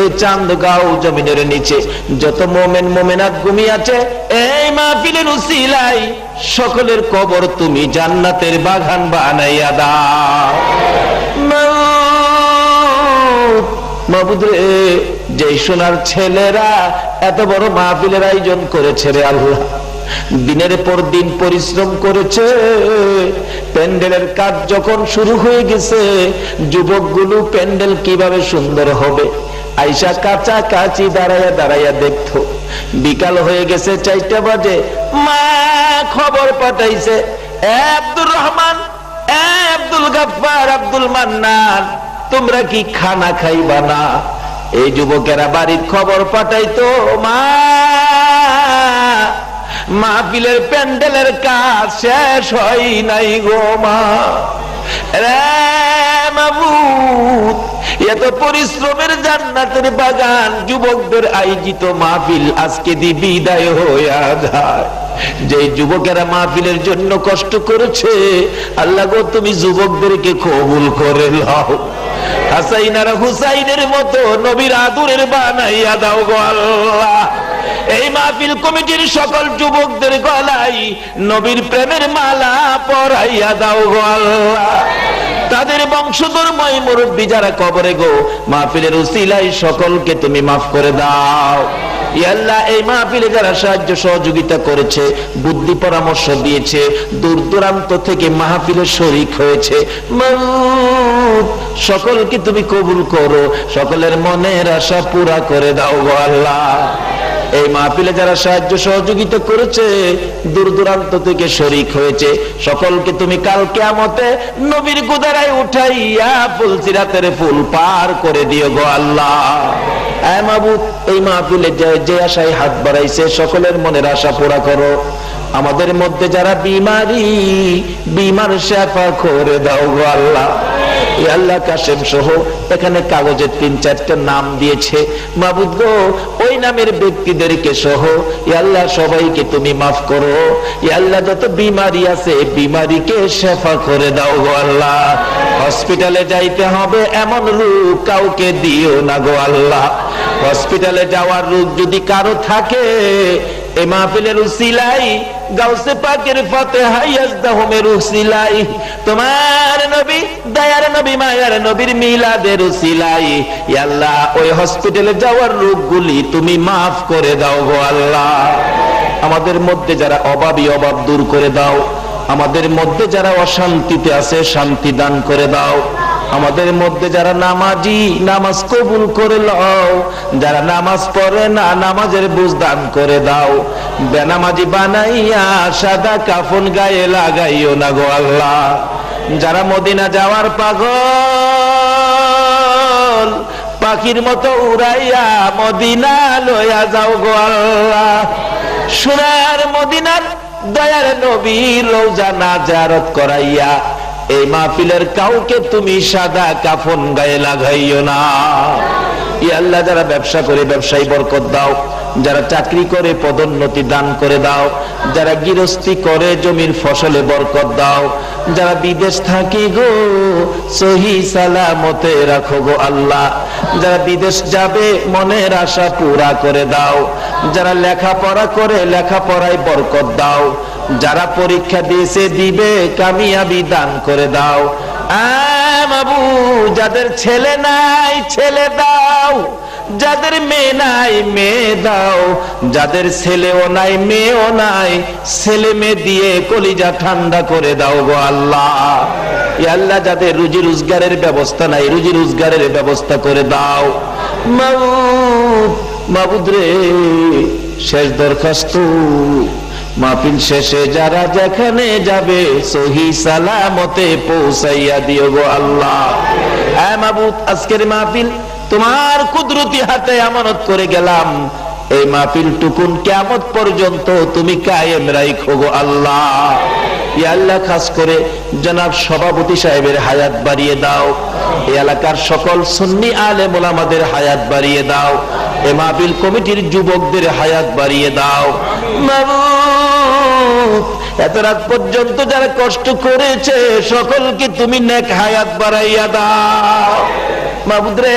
এই চান্দগাঁও জমিনের নিচে যত মোমেন মোমেনাত ঘুমিয়ে আছে এই মাহফিলের উসিলায় সকলের কবর তুমি জান্নাতের বাগান বানাইয়া দাও। মাবুদ রে যে সোনার ছেলেরা এত বড় মাহফিলের আয়োজন করেছে রে আল্লাহ, দিনের পর দিন পরিশ্রম করেছে, প্যান্ডেলের কাজ যখন শুরু হয়ে গেছে যুবকগুলো প্যান্ডেল কিভাবে সুন্দর হবে আইসা কাঁচা কাচি দাঁড়াইয়া দাঁড়াইয়া দেখতো। বিকাল হয়ে গেছে 4টা বাজে, মা খবর পাঠাইছে আব্দুর রহমান আব্দুল গাফফার আব্দুল মান্নান তোমরা কি খানা খাইবা না? এই যুবকেরা বাড়ির খবর পাঠাইতো মা মাহফিলের প্যান্ডেলের কাজ শেষ হয় নাই গো মা রে মাবুদ, এত পরিশ্রমের জান্নাতের বাগান যুবকদের আয়োজিত মাহফিল আজকে দি বিদায় হইয়া যায়। যে যুবকেরা মাহফিলের জন্য কষ্ট করেছে আল্লাহ গো তুমি যুবকদেরকে কবুল করে নাও, হাসাইন আর হুসাইনের মতো নবীর আদরের বানাইয়া দাও গো আল্লাহ। এই মাহফিল কমিটির সকল যুবকদের গলায় নবীর প্রেমের মালা পরাইয়া দাও গো আল্লাহ। তাদের বংশধর মই মুরব্বী যারা কবরে গো মাহফিলের উসিলায় সকলকে তুমি মাফ করে দাও। ইয়া আল্লাহ এই মাহফিলে যারা সাহায্য সহযোগিতা করেছে, বুদ্ধি পরামর্শ দিয়েছে, দূর দূরান্ত থেকে মাহফিলে শরীক হয়েছে, সকলকে তুমি কবুল করো, সকলের মনের আশা পুরা করে দাও গো আল্লাহ। এই মাহফিলে যারা সাহায্য সহযোগিতা করেছে, দূর দূরান্ত থেকে শরীক হয়েছে, সকলকে তুমি কাল কিয়ামতে নবীর গুদারায় উঠাইয়া ফুলসিরাতের ফুল পার করে দিও গো আল্লাহ। এ মাবুদ এই মাহফিলে যে আশায় হাত বাড়াইছে সকলের মনের আশা পুরা করো। আমাদের মধ্যে যারা বিমার শেফা করে দাও গো আল্লাহ। আল্লাহ কাশেম সহ এখানে কাগজে 3-4টা নাম দিয়েছে মাবুদ গো, ওই নামের ব্যক্তিদেরকে সহ আল্লাহ সবাইকে তুমি মাফ করো। আল্লাহ যত বিমারি আছে বিমারিকে শেফা করে দাও গো আল্লাহ। হসপিটালে যাইতে হবে এমন রোগ কাউকে দিও না গো আল্লাহ। হসপিটালে যাওয়ার রোগ যদি কারো থাকে এই মাহফিলের উসিলাই গাউসে পাকের ফাতিহা ইয়াজদাহুমের উসিলাই তোমার নবী দয়ার নবী মায়ার নবীর মিলাদের উসিলাই ইয়া আল্লাহ ওই হসপিটালে যাওয়ার রোগগুলি তুমি মাফ করে দাও গো আল্লাহ। আমাদের মধ্যে যারা অভাবী অভাব দূর করে দাও, আমাদের মধ্যে যারা অশান্তিতে আছে শান্তি দান করে দাও, আমাদের মধ্যে যারা নামাজি নামাজ কবুল করে লও, যারা নামাজ পড়ে না নামাজের বুঝ দান করে দাও, বেনামাজি বানাইয়া সাদা কাফন গায়ে লাগাইও না গো আল্লাহ। যারা মদিনা যাওয়ার পাগল পাখির মতো উড়াইয়া মদিনা লইয়া যাও গো আল্লাহ। সোনার মদিনার দয়ার নবীর রওজা না জিয়ারত করাইয়া এই মাহফিলের কাউকে তুমি সাদা কাফন গায়ে লাগাইও না। ইয়া আল্লাহ, যারা ব্যবসা করে ব্যবসায় বরকত দাও, যারা চাকরি করে পদোন্নতি দান করে দাও, যারা গৃহস্থী করে জমির ফসলে বরকত দাও, যারা বিদেশ থাকি গো সহি সালামতে রাখো গো আল্লাহ। যারা বিদেশ যাবে মনের আশা পুরা করে দাও, যারা লেখাপড়া করে লেখাপড়ায় বরকত দাও, যারা পরীক্ষা দিয়েছে দিবে কামিয়াবি দান করে দাও। মাবু, যাদের ছেলে নাই ছেলে দাও, যাদের মেয়ে নাই মেয়ে দাও, যাদের ছেলেও নাই মেয়েও নাই ছেলে মেয়ে দিয়ে কলিজা ঠান্ডা করে দাও গো আল্লাহ। ইয়া আল্লাহ, যাদের রুজি রোজগারের ব্যবস্থা নাই রুজি রোজগারের ব্যবস্থা করে দাও। মাবুদ, মাবুদ রে, শেষ দরখাস্ত, মাহফিল শেষে যারা যেখানে যাবে সহি সালামতে পৌঁছাইয়া দিও গো আল্লাহ। হ্যাঁ মাবুদ, আজকের মাহফিল তোমার কুদরতি হাতে আমানত করে গেলাম, এই মাহফিল টুকুন কিয়ামত পর্যন্ত তুমি কায়েম রাখো গো আল্লাহ। ইয়া আল্লাহ, খাস করে জনাব সভাপতি সাহেবের হায়াত বাড়িয়ে দাও, এই এলাকার সকল সুন্নি আলেম ওলামাদের হায়াত বাড়িয়ে দাও, এই মাহফিল কমিটির যুবকদের হায়াত বাড়িয়ে দাও। মাবুদ, এত রাত পর্যন্ত যারা কষ্ট করেছে সকলকে তুমি নেক হায়াত বাড়াইয়া দাও। মাবুদ রে,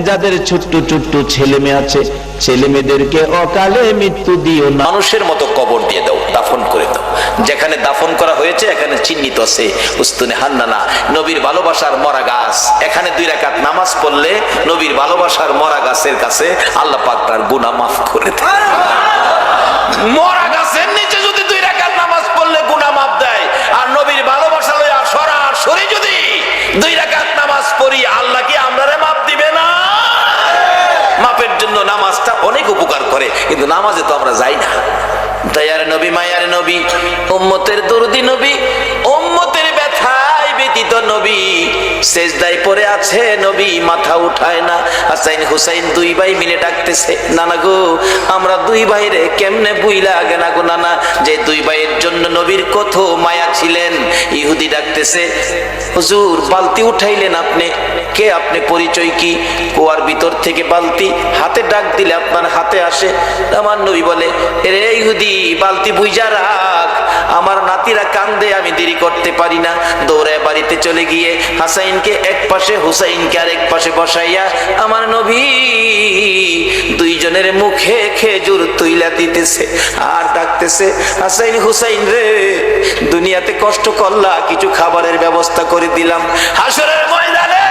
যাদের ছোট্ট ছোট্ট ছেলে মেয়ে আছে ছেলে মেয়েদেরকে অকালে মৃত্যু দিও না, মানুষের মতো কবর দিয়ে দাও, দাফন করে দাও। যেখানে দাফন করা হয়েছে এখানে চিহ্নিত আছে উস্তুনে হান্নানা, নবীর ভালোবাসার মরা গাছ। এখানে 2 রাকাত নামাজ পড়লে নবীর ভালোবাসার মরা গাছের কাছে আল্লাহ পাক তার গুনাহ মাফ করে দেয়। মরা গাছের নিচে যদি 2 রাকাত নামাজ পড়লে গুনাহ মাফ দেয়, আর নবীর ভালোবাসা লইয়া সরাসরি যদি 2 রাকাত নামাজ পড়ি, আল্লাহ কি আমরারে মাফ দিবে না? মাফের জন্য নামাজটা অনেক উপকার করে, কিন্তু নামাজে তো আমরা যাই না। দয়ার নবী, মায়ার নবী, উম্মতের দরদি নবী, উম্মতের ব্যথায় ব্যতীত নবী, সেজদায় পড়ে আছে নবী, মাথা উঠায় না। হাসাইন হুসাইন 2 ভাই মিলে ডাকতেছে, নানা গো আমরা 2 ভাইরে কেমনে বুইলা গেনা গো নানা, যে 2 ভাইয়ের জন্য নবীর কত মায়া ছিলেন। ইহুদি ডাকতেছে, হুজুর বালতি উঠাইলেন আপনি কে? আপনি পরিচয় কি? কুয়ার ভিতর থেকে বালতি হাতে ডাক দিলে আপনার হাতে আসে। আমার নবী বলে, রে ইহুদি, বালতি বুইজা রাখ, আমার নাতিরা কান্দে, আমি দেরি করতে পারি না। দৌড়ে বাড়িতে চলে গিয়ে হাসাইনকে এক পাশে হুসাইনকে আরেক পাশে বসাইয়া আমার নবী 2 জনের মুখে খেজুর তুইলা দিতেছে আর ডাকতেছে, হাসাইন হুসাইন রে, দুনিয়াতে কষ্ট করলা, কিছু খাবারের ব্যবস্থা করে দিলাম, হাসরের ময়দানে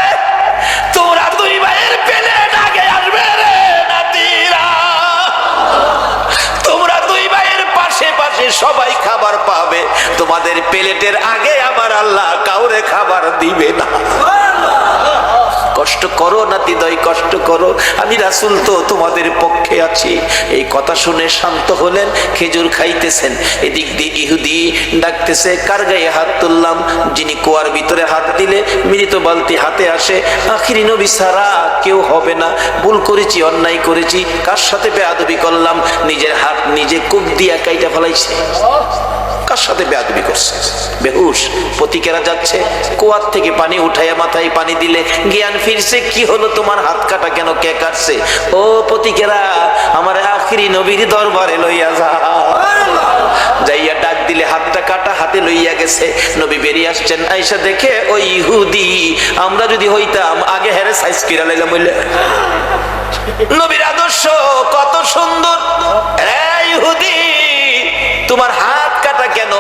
তোমরা 2 ভাইয়ের প্লেট আগে আসবে রে নাতিরা, তোমরা 2 ভাইয়ের পাশে পাশে সবাই খাবার পাবে, তোমাদের প্লেটের আগে আমার আল্লাহ কাউরে খাবার দিবে না। কষ্ট করো নাতি দয়, কষ্ট করো, আমি রাসূল তো তোমাদের পক্ষে আছি। এই কথা শুনে শান্ত হলেন, খেজুর খাইতেছেন। এদিক দিয়ে ইহুদি ডাকতেছে, কার গায়ে হাত তুললাম? যিনি কুয়ার ভিতরে হাত দিলে মৃত বালতি হাতে আসে, আখিরি নবী ছাড়া কেউ হবে না। ভুল করেছি, অন্যায় করেছি, কার সাথে বেয়াদবি করলাম? নিজের হাত নিজে কূপ দিয়া কাইটা ফেলাইছে। কার সাথে বেয়াদবি করছে? বেহুশ পতিকেরা যাচ্ছে, কুয়ার থেকে পানি উঠাইয়া মাথায় পানি দিলে জ্ঞান ফিরছে। কি হলো তোমার? হাত কাটা কেন? কে কাটছে? ও পতিকেরা, আমার আখিরি নবীর দরবারে লইয়া যা। যাইয়া ডাক দিলে হাতটা কাটা, হাতে লইয়া গেছে। নবী বেরিয়ে আসছেন, আয়েশা দেখে ওই ইহুদি, আমরা যদি হইতাম আগে হেরে সাইজ কিরা লাইলাম বললে। নবীর আদর্শ কত সুন্দর। এই ইহুদি, তোমার হাত কাটা কেন?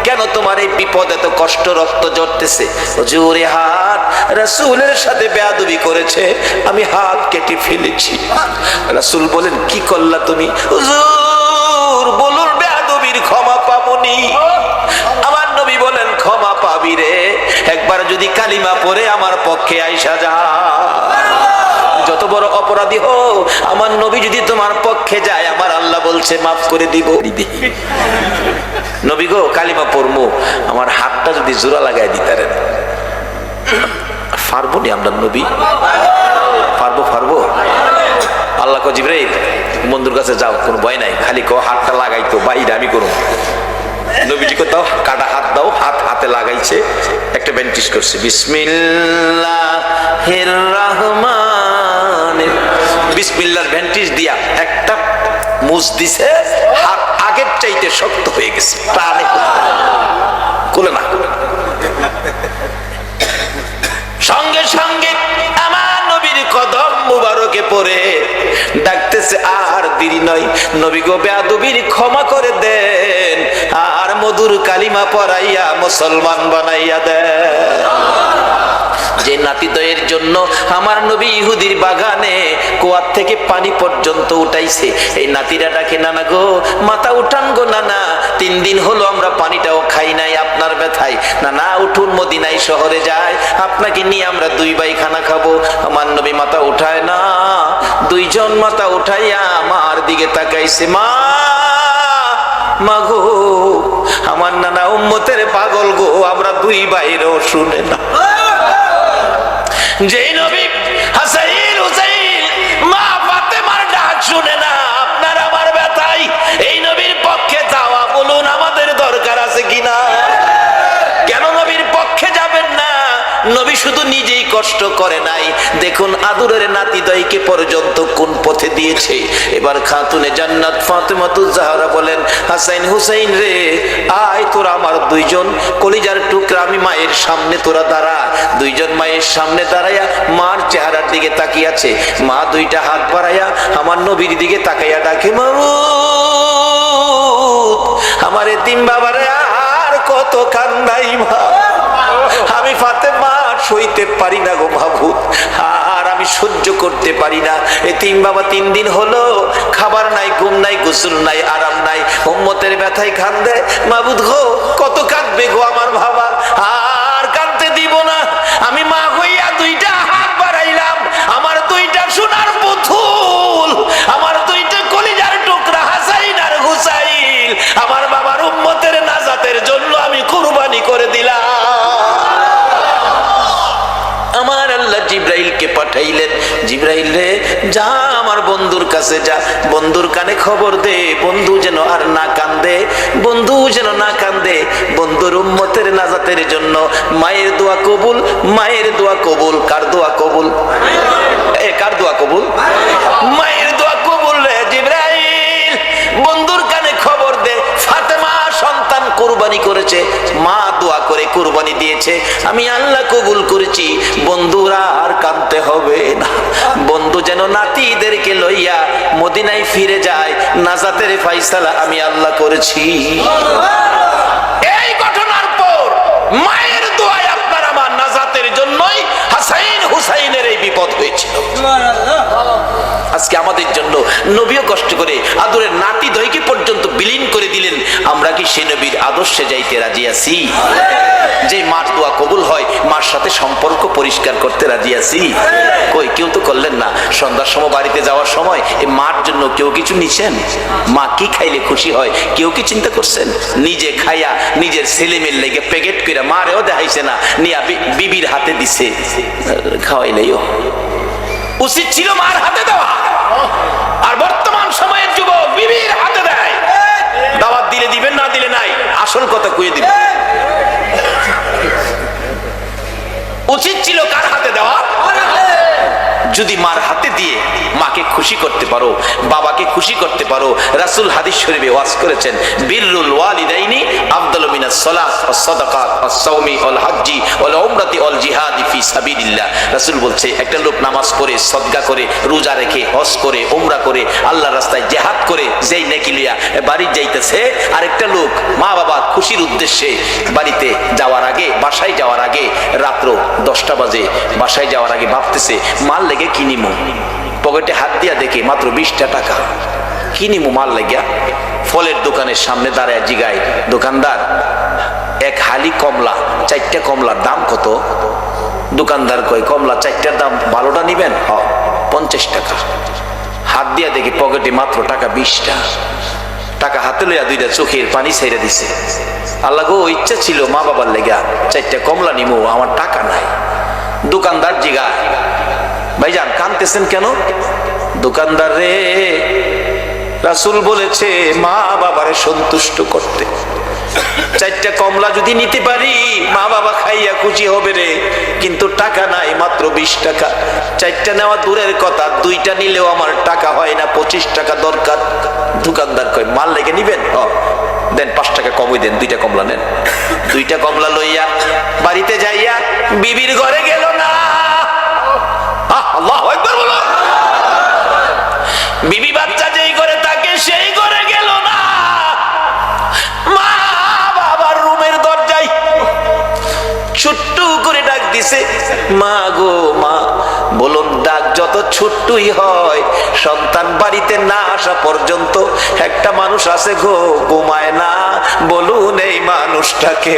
কেন তোমার এই বিপদ, এত কষ্ট, রক্ত ঝরতেছে? হুজুর, হাত রাসূলের সাথে বেয়াদবি করেছে, আমি হাত কেটে ফেলেছি। রাসূল বলেন, কি করলা তুমি? হুজুর বলুন, বেয়াদবি নবীর ক্ষমা পাবনি। আমার নবী বলেন ক্ষমা পাবি রে, একবার যদি কালিমা পড়ে আমার পক্ষে আইসা যা। যত বড় অপরাধী হো, আমার নবী যদি তোমার পক্ষে যায়, আমার আল্লাহ বলছে মাফ করে দিব। নবী গো কালিমা পড়মু, আমার হাতটা যদি জোড়া লাগাই দিতারেন। পারবো নি আমরা নবী? পারবো? আল্লাহ কো জিবরাইল বন্ধুর কাছে যাও, কোনো ভয় নাই, খালি কো হাতটা লাগাইতো, বাইরে আমি করুন। নবীজি কো দাও, কাটা হাত দাও, হাতে লাগাইছে, একটা ব্যান্ডেজ করছে, বিসমিল্লাহির রহমানির, বিসমিল্লাহর ব্যান্ডেজ দিয়া একটা মুছ দিছে, হাত আগের চাইতে শক্ত হয়ে গেছে, প্রাণে খুলে না। সঙ্গে সঙ্গে আমার নবীর কদম মুবারকে পড়ে ডাকতেছে, আর দেরি নয় নবী গো, বেয়াদবির ক্ষমা করে দেন, আর মধুর কালিমা পড়াইয়া মুসলমান বানাইয়া দেন। যে নাতিদয়ের জন্য আমার নবী ইহুদির বাগানে কুয়ার থেকে পানি পর্যন্ত উঠাইছে, এই নাতিরা ডাকে, নানা গো মাথা উঠান গো নানা, 3 দিন হলো আমরা পানিটাও খাই নাই আপনার ব্যথায়, নানা উঠুন মদিনায় শহরে যায়, আপনাকে নিয়ে আমরা 2 ভাই খানা খাবো। আমার নবী মাথা উঠায় না, 2 জন মাথা উঠাইয়া আমার দিকে তাকাইছে, মা গো আমার নানা উম্মতের পাগল গো, আমরা 2 ভাইরও শুনে না। যে নবী হাসাইন হুসাইন মা ফাতেমার ডাক শুনে না, আপনার আমার ব্যথায় এই নবীর পক্ষে যাওয়া বলুন আমাদের দরকার আছে কিনা? কেন নবীর পক্ষে যাবেন না? নবী শুধু নিজেই কষ্ট করে নাই, দেখুন আদরের নাতিদয়কে পর্যন্ত কোন পথে দিয়েছে। এবার খাতুনে জান্নাত ফাতেমাতুজ জাহরা বলেন, হাসাইন হুসাইন রে আয়, তোরা আমার 2 জন কলিজার টুকরা, আমি মায়ের সামনে তোরা দাঁড়া। 2 জন মায়ের সামনে দাঁড়াইয়া মার চেহারার দিকে তাকিয়ে আছে, মা 2টা হাত বাড়াইয়া আমার নবীর দিকে তাকাইয়া ডাকে, মাবুদ আমার এতিম বাবারে আর কত কান্দাই মা, আমি ফাতেমা সইতে পারি না গো মাবুদ, আর আমি সহ্য করতে পারি না। এতিম বাবা 3 দিন হলো খাবার নাই, ঘুম নাই, গোসল নাই, আরাম নাই, উম্মতের ব্যথায় কান্দে। মাবুদ গো কত কাঁদবে গো আমার বাবা, আর কাঁদতে দিব না। আমি মা হইয়া 2টা হাত বাড়াইলাম, আমার 2টা সোনার পুতুল, আমার 2টা কলিজার টুকরা হাসাইন আর হুসাইন, আমার বাবার উম্মতের নাজাতের জন্য আমি কুরবানি করে দিলাম। আমার আল্লাহ জিব্রাইলকে পাঠাইলেন, জিব্রাইল রে যা আমার বন্ধুর কাছে যা, বন্ধুর কানে খবর দে, বন্ধু যেন আর না কান্দে, বন্ধু যেন না কান্দে, বন্ধুর উম্মতের নাজাতের জন্য মায়ের দোয়া কবুল, মায়ের দোয়া কবুল। কার দোয়া কবুল? কার দোয়া কবুল? মায়ের দোয়া কবুল রে জিব্রাইল, বন্ধুর কানে খবর দে, ফাতেমা সন্তান কুরবানি করেছে, মা দোয়া করে কুরবানি দিয়েছে, আমি আল্লাহ কবুল করেছি, বন্ধুরা আর কাঁদতে হবে না, বন্ধু যেন নাতিদেরকে লইয়া মদিনায় ফিরে যায়, নাজাতের ফায়সালা আমি আল্লাহ করেছি। এই ঘটনার পর মায়ের দোয়ায় আপনার আমার নাজাতের জন্যই হাসাইন হুসাইনের এই বিপদ হয়েছিল। আজকে আমাদের জন্য নবীও কষ্ট করে আদরের নাতি দয়কে পর্যন্ত বিলীন করে দিলেন, আমরা কি সে নবীর আদর্শে যাইতে রাজি আছি? যে মার দোয়া কবুল হয়, মার সাথে সম্পর্ক পরিষ্কার করতে রাজি আছি? কই কেউ তো করলেন না। সন্ধ্যার সময় বাড়িতে যাওয়ার সময় এই মার জন্য কেউ কিছু নিছেন? মা কি খাইলে খুশি হয় কেউ কি চিন্তা করছেন? নিজে খাইয়া নিজের ছেলে মেয়ের লেগে প্যাকেট করে মারেও দেখাইছে না, নিয়া বিবির হাতে দিছে, খাওয়াইলেও উচিত ছিল মার হাতে দেওয়া। আর বর্তমান সময়ের যুবক বিবির হাতে দেয়, দাওয়াত দিলে দিবেন, না দিলে নাই, আসল কথা কয়ে দিবেন। উচিত ছিল কার হাতে দেওয়া? যদি মার হাতে দিয়ে মাকে খুশি করতে পারো, বাবাকে খুশি করতে পারো। রাসূল হাদিস শরীফে ওয়াজ করেছেন, বিররুল ওয়ালিদাইনি আফদালু মিনাস সালাত ওয়াস সাদাকাত ওয়াস সাওমি ওয়াল হাজ্জি ওয়াল উমরাতি ওয়াল জিহাদি ফি সাবিলিল্লাহ। রাসূল বলছে, একটা লোক নামাজ পড়ে, সদকা করে, রোজা রেখে, হজ করে, উমরা করে, আল্লাহর রাস্তায় জিহাদ করে যেই নেকি লিয়া বাড়ি যাইতেছে, আরেকটা লোক মা বাবা খুশির উদ্দেশ্যে বাড়িতে যাওয়ার আগে, বাসায় যাওয়ার আগে, রাত্র 10টা বাজে, বাসায় যাওয়ার আগে ভাবতেছে মাল লেগে কিনিমু, পকেটে হাত দিয়া দেখে মাত্র 20টা টাকা, কি নিমু মাল লাগিয়া? ফলের দোকানের সামনে দাঁড়ায় জিগায় দোকানদার, এক হালি কমলা, 4টা কমলার দাম কত? দোকানদার কয় কমলা 4টার দাম 12টা নিবেন? 50 টাকা। হাত দিয়া দেখি পকেটে মাত্র টাকা 20টা। টাকা হাতে লইয়া 2টা চোখের পানি ছেড়ে দিছে। আল্লাহ গো, ইচ্ছা ছিল মা বাবার লেগা 4টা কমলা নিমু, আমার টাকা নাই। দোকানদার জিগায়, ভাইজান কাঁদতেছেন কেন? দোকানদার রে, রাসূল বলেছে মা বাবারে সন্তুষ্ট করতে। 4টা কমলা যদি নিতে পারি মা বাবা খাইয়া খুশি হবে রে, কিন্তু টাকা নাই, মাত্র 20 টাকা। 4টা নেওয়া দূরের কথা, 2টা নিলেও আমার টাকা হয় না, 25 টাকা দরকার। দোকানদার কয় মাল লেগে নিবেন? দেন 5 টাকা কমই দেন, 2টা কমলা নেন। 2টা কমলা লইয়া বাড়িতে যাইয়া বিবির ঘরে গেল না। আল্লাহু আকবার বলো। বিবি বাচ্চা যেই ঘরে থাকে সেই ঘরে গেল না। মা বাবার রুমের দরজায় ছোট্ট করে ডাক দিছে, মা গো মা। বলুন, ডাক যত ছোট্টই হয়, সন্তান বাড়িতে না আসা পর্যন্ত একটা মানুষ আছে গো, ঘুমায় না। বলুন এই মানুষটাকে।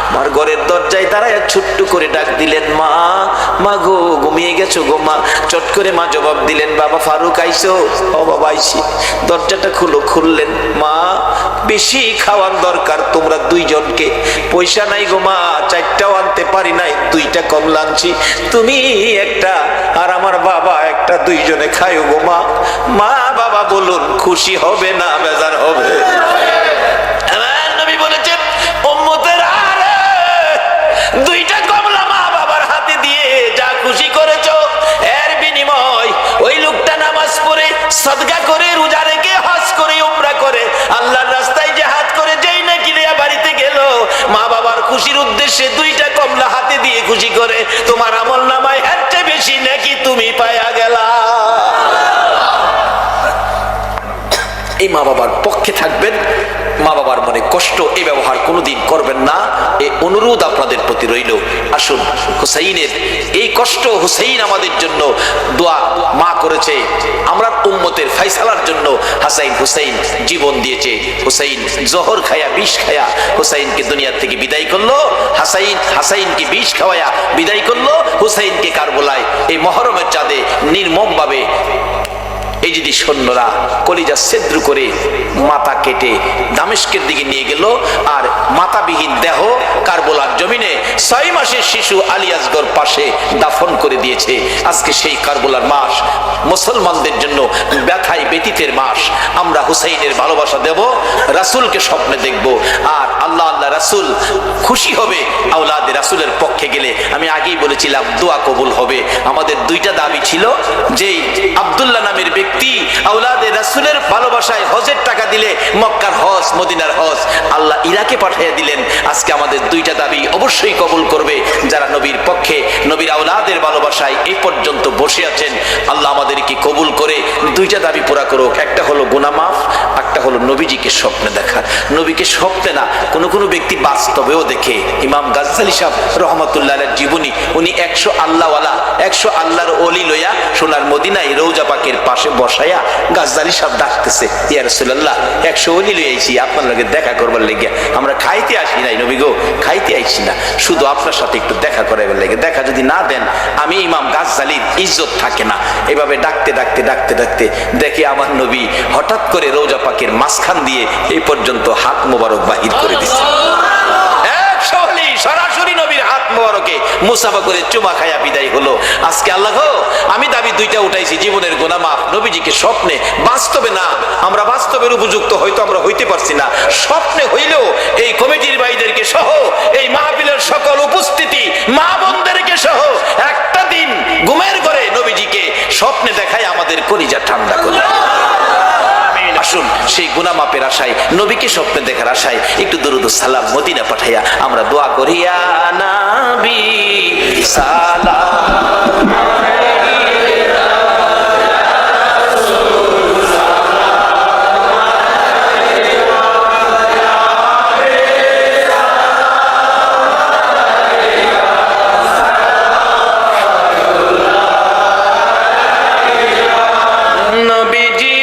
আমার ঘরের দরজায় দাঁড়ায় ছোট্ট করে ডাক দিলেন, মা, মা গো, ঘুমিয়ে গেছো গো মা। চট করে মা জবাব দিলেন, বাবা ফারুক আইছো? ও বাবা আইছি। দরজাটা খুলো। খুললেন, মা বেশি খাওয়ার দরকার তোমরা 2 জনকে। পয়সা নাই গো মা, 4টাও আনতে পারি নাই, 2টা কমলা আনছি, তুমি একটা আর আমার বাবা একটা, 2 জনে খাইও গো মা। মা বাবা বলুন খুশি হবে না বেজার হবে? নবী বলেছেন, উম্মতের 2টা কমলা মা বাবার হাতে দিয়ে যা খুশি করেছো, এর বিনিময় ওই লোকটা নামাজ পড়ে, সাদকা করে, রোজা রেখে, হজ করে, উমরা করে, আল্লাহর রাস্তায় জিহাদ করে, যেই নাকি নিয়ে বাড়িতে গেল, মা বাবার খুশির উদ্দেশ্যে 2টা কমলা হাতে দিয়ে খুশি করে, তোমার আমল নামায় এর চেয়ে বেশি নাকি তুমি পায়া গেলা। এই মা বাবার পক্ষে থাকবেন, মা বাবার মনে কষ্ট এই ব্যবহার কোনোদিন করবেন না, এই অনুরোধ আপনাদের প্রতি রইল। আসুন, হুসাইনের এই কষ্ট, হুসাইন আমাদের জন্য দোয়া মা করেছে, আমরা উম্মতের ফায়সালার জন্য হাসাইন হুসাইন জীবন দিয়েছে। হুসাইন জহর খায়া, বিষ খায়া হুসাইনকে দুনিয়া থেকে বিদায় করলো। হাসাইনকে বিষ খাওয়ায়া বিদায় করলো। হুসাইনকে কারবালায় এই মহরমের চাঁদে নির্মম ভাবে এই যদি সৈন্যরা কলিজা ছেদ্র করে মাথা কেটে দামেস্কের দিকে নিয়ে গেল, আর মাথাবিহীন দেহ কারবালার জমিনে 6 মাসের শিশু আলী আসগর পাশে দাফন করে দিয়েছে। আজকে সেই কারবালার মাস মুসলমানদের জন্য ব্যথায় ব্যতীতের মাস। আমরা হুসাইনের ভালোবাসা দেব, রাসূলকে স্বপ্নে দেখব, আর আল্লাহ আল্লাহ রাসূল খুশি হবে আওলাদে রাসূলের পক্ষে গেলে। আমি আগেই বলেছিলাম দোয়া কবুল হবে। আমাদের 2টা দাবি ছিল, যেই আব্দুল্লাহ নামের ব্যক্তি আওলাদে রাসূলের ভালোবাসায় হজের টাকা দিলে, মক্কার হজ, মদিনার হজ আল্লাহ ইরাকে পাঠিয়ে দিলেন। আজকে আমাদের 2টা দাবি অবশ্যই কবুল করবে যারা নবীর পক্ষে, নবীর আওলাদের ভালোবাসায় এই পর্যন্ত বসে আছেন। আল্লাহ আমাদেরকে কবুল করে 2টা দাবি পুরা করুক। একটা হলো গুনাহ মাফ, একটা হলো নবীজিকে স্বপ্নে দেখা। নবীকে স্বপ্নে না, কোন কোন ব্যক্তি বাস্তবেও দেখে। ইমাম গাজ্জালী সাহেব রহমাতুল্লাহ আলাইহির জীবনী, উনি 100 আল্লাহওয়ালা, 100 আল্লাহর ওলি লইয়া সোনার মদিনায় রওজা পাকের পাশে বসাইয়া গাজ্জালী সাহেব ডাকতেছে, ইয়া রাসূলুল্লাহ 100 ওলি লই আইছি আপনার লগে দেখা করবার লাগি। আমরা খাইতে আসি নাই নবী গো, খাইতে আইছি না, শুধু আপনার সাথে একটু দেখা করাবার লাগে। দেখা যদি না দেন আমি ইমাম গাজ্জালীর ইজ্জত থাকে না। এভাবে ডাকতে ডাকতে ডাকতে ডাকতে দেখে আমার নবী হঠাৎ করে রওজা পাকের মাঝখান দিয়ে এই পর্যন্ত হাত মোবারক বাহির করে দিচ্ছে। সরাসরি নবীর হাত মোবারকে মুসাফা করে চুমা খায়া বিদায় হলো। আজকে আল্লাহ গো, আমি দাবি 2টা উঠাইছি, জীবনের গুনাহ মাফ, নবীজিকে স্বপ্নে, বাস্তবে না। আমরা বাস্তবের উপযুক্ত হয়তো আমরা হইতে পারছি না, স্বপ্নে হইলেও এই কমিটির ভাইদেরকে সহ, এই মাহফিলের সকল উপস্থিতি মা বোনদেরকে সহ একটা দিন ঘুমের ঘরে নবীজিকে স্বপ্নে দেখায় আমাদের কলিজা ঠান্ডা করে। আসুন সেই গুনাহ মাপের আশায়, নবীকে স্বপ্নে দেখার আশায় একটু দরুদ ও সালাম মদিনা পাঠাইয়া আমরা দোয়া করি, ইয়া নবী সালাম নবীজি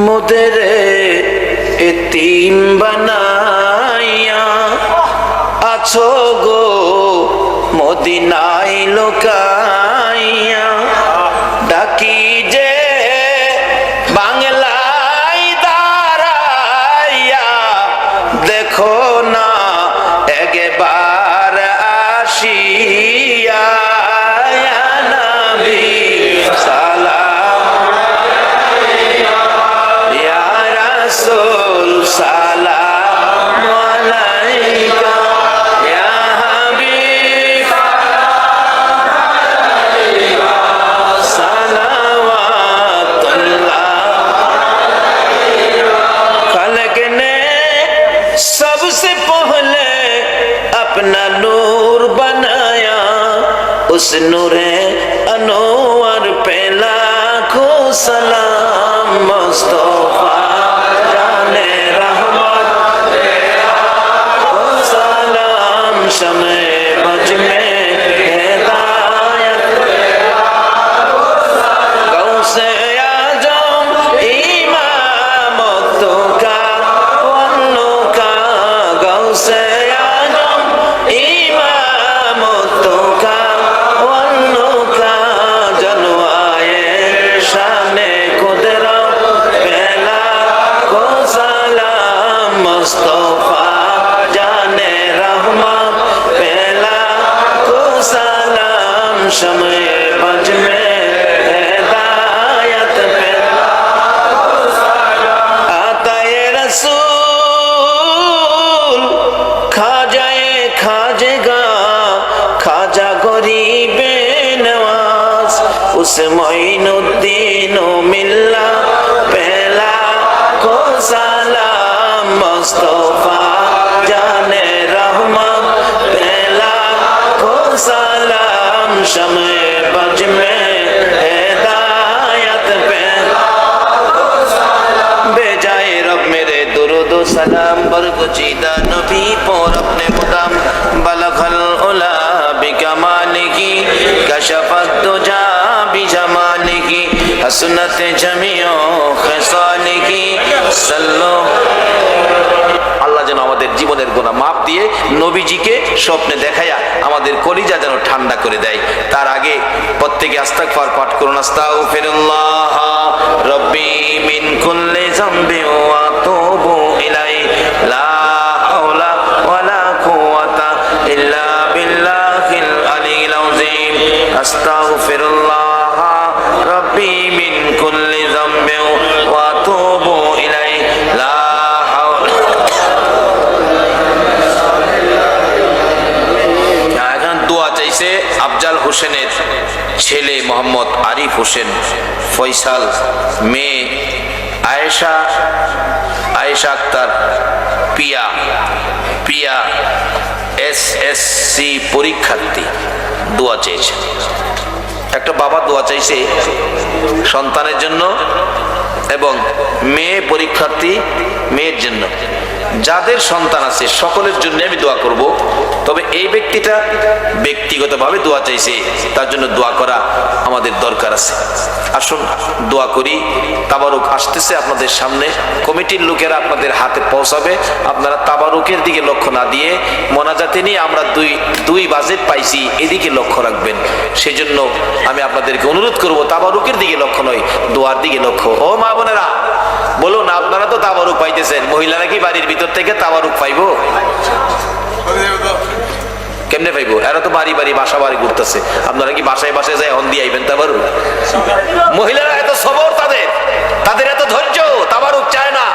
মোদের এতিম বানাইয়া আছো গো মদিনায় লোকাইয়া, ডাকি যে বাংলায় দাঁড়াইয়া, দেখো না একবার আসিয়া, ইয়া নবী সালাম, ইয়া রাসূল সালাম আলাইকা, ইয়া হাবিব সালাওয়াতুল্লাহ। खालिक ने सबसे पहले अपना नूर बनाया, उस नूरे अनवर पे लाखों सलाम। मुस्तफा जाने रहमत सलाम, शमे बज में हिदायत, गौसे आजम इमामतो का वन्नो का, गौसे आजम इमामतो का वन्नो का, जनवाए शाने कुदरत पहला को सलाम। मुस्तफा जाने रहमत पहला को सलाम, शमे बज में हिदायत पे आता ये रसूल, खाजेगा खाजा गरीबे नवाज, उस मोइनुद्दीन मिल्ला पहला को सलाम। मुस्तफा जाने रहमत पहला को सलाम, शमे बज में हिदायत पे बेजाए रब मेरे दुरूद सलाम, बरगुजीदा नबी पर अपने मुदाम, बलगल उला बिकमालिही, कशफत दुजा बिजमालिही, हसनत जमीओ खिसालिही, सल्लो। আল্লাহ যেন আমাদের জীবনের গুনাহ মাফ দিয়ে নবীজিকে স্বপ্নে দেখাইয়া আমাদের কলিজা যেন ঠান্ডা করে দেয়। তার আগে প্রত্যেকে ইস্তিগফার পাঠ করুন। আস্তাগফিরুল্লাহ রব্বি মিন কুল্লি যামবি ওয়া আতুবু ইলাইহি, লা হাওলা ওয়ালা কুওয়াতা ইল্লা বিল্লাহিল আলিয়্যিল আযীম। আস্তাগফিরুল্লাহ রব্বি মিন কুল্লি যামবি ওয়া আতুবু ইলাইহি, লা আফজাল হোসেনের ছেলে মোহাম্মদ আরিফ হোসেন ফয়সাল, মেয়ে আয়েশা আক্তার, পিয়া এসএসসি পরীক্ষার্থী, দোয়া চেয়েছে। একটা বাবা দোয়া চাইছে সন্তানের জন্য এবং মেয়ে পরীক্ষার্থী মেয়ের জন্য। যাদের সন্তান আছে সকলের জন্য আমি দোয়া করব, তবে এই ব্যক্তিটা ব্যক্তিগতভাবে দোয়া চাইছে, তার জন্য দোয়া করা আমাদের দরকার আছে। আসুন দোয়া করি। তাবারুক আসতেছে আপনাদের সামনে, কমিটির লোকেরা আপনাদের হাতে পৌঁছাবে। আপনারা তাবারুকের দিকে লক্ষ্য না দিয়ে মোনাজাতে নিয়ে আমরা দুই বাজেট পাইছি এদিকে লক্ষ্য রাখবেন। সেই জন্য আমি আপনাদেরকে অনুরোধ করব তাবারুকের দিকে লক্ষ্য নয়, দোয়ার দিকে লক্ষ্য। ও মা বোনেরা বলুন, আপনারা তো তাবারুক পাইতেছেন, মহিলারা কি বাড়ির ভিতর থেকে তাবারুক পাইবো? কেমনে পাইবো? এরা তো বাড়ি বাসা বাড়ি ঘুরতেছে। আপনারা কি বাসায় যায় হন দিয়ে আইবেন তাবারুক? মহিলারা এত সবর, তাদের এত ধৈর্য, তাবারুক চায় না,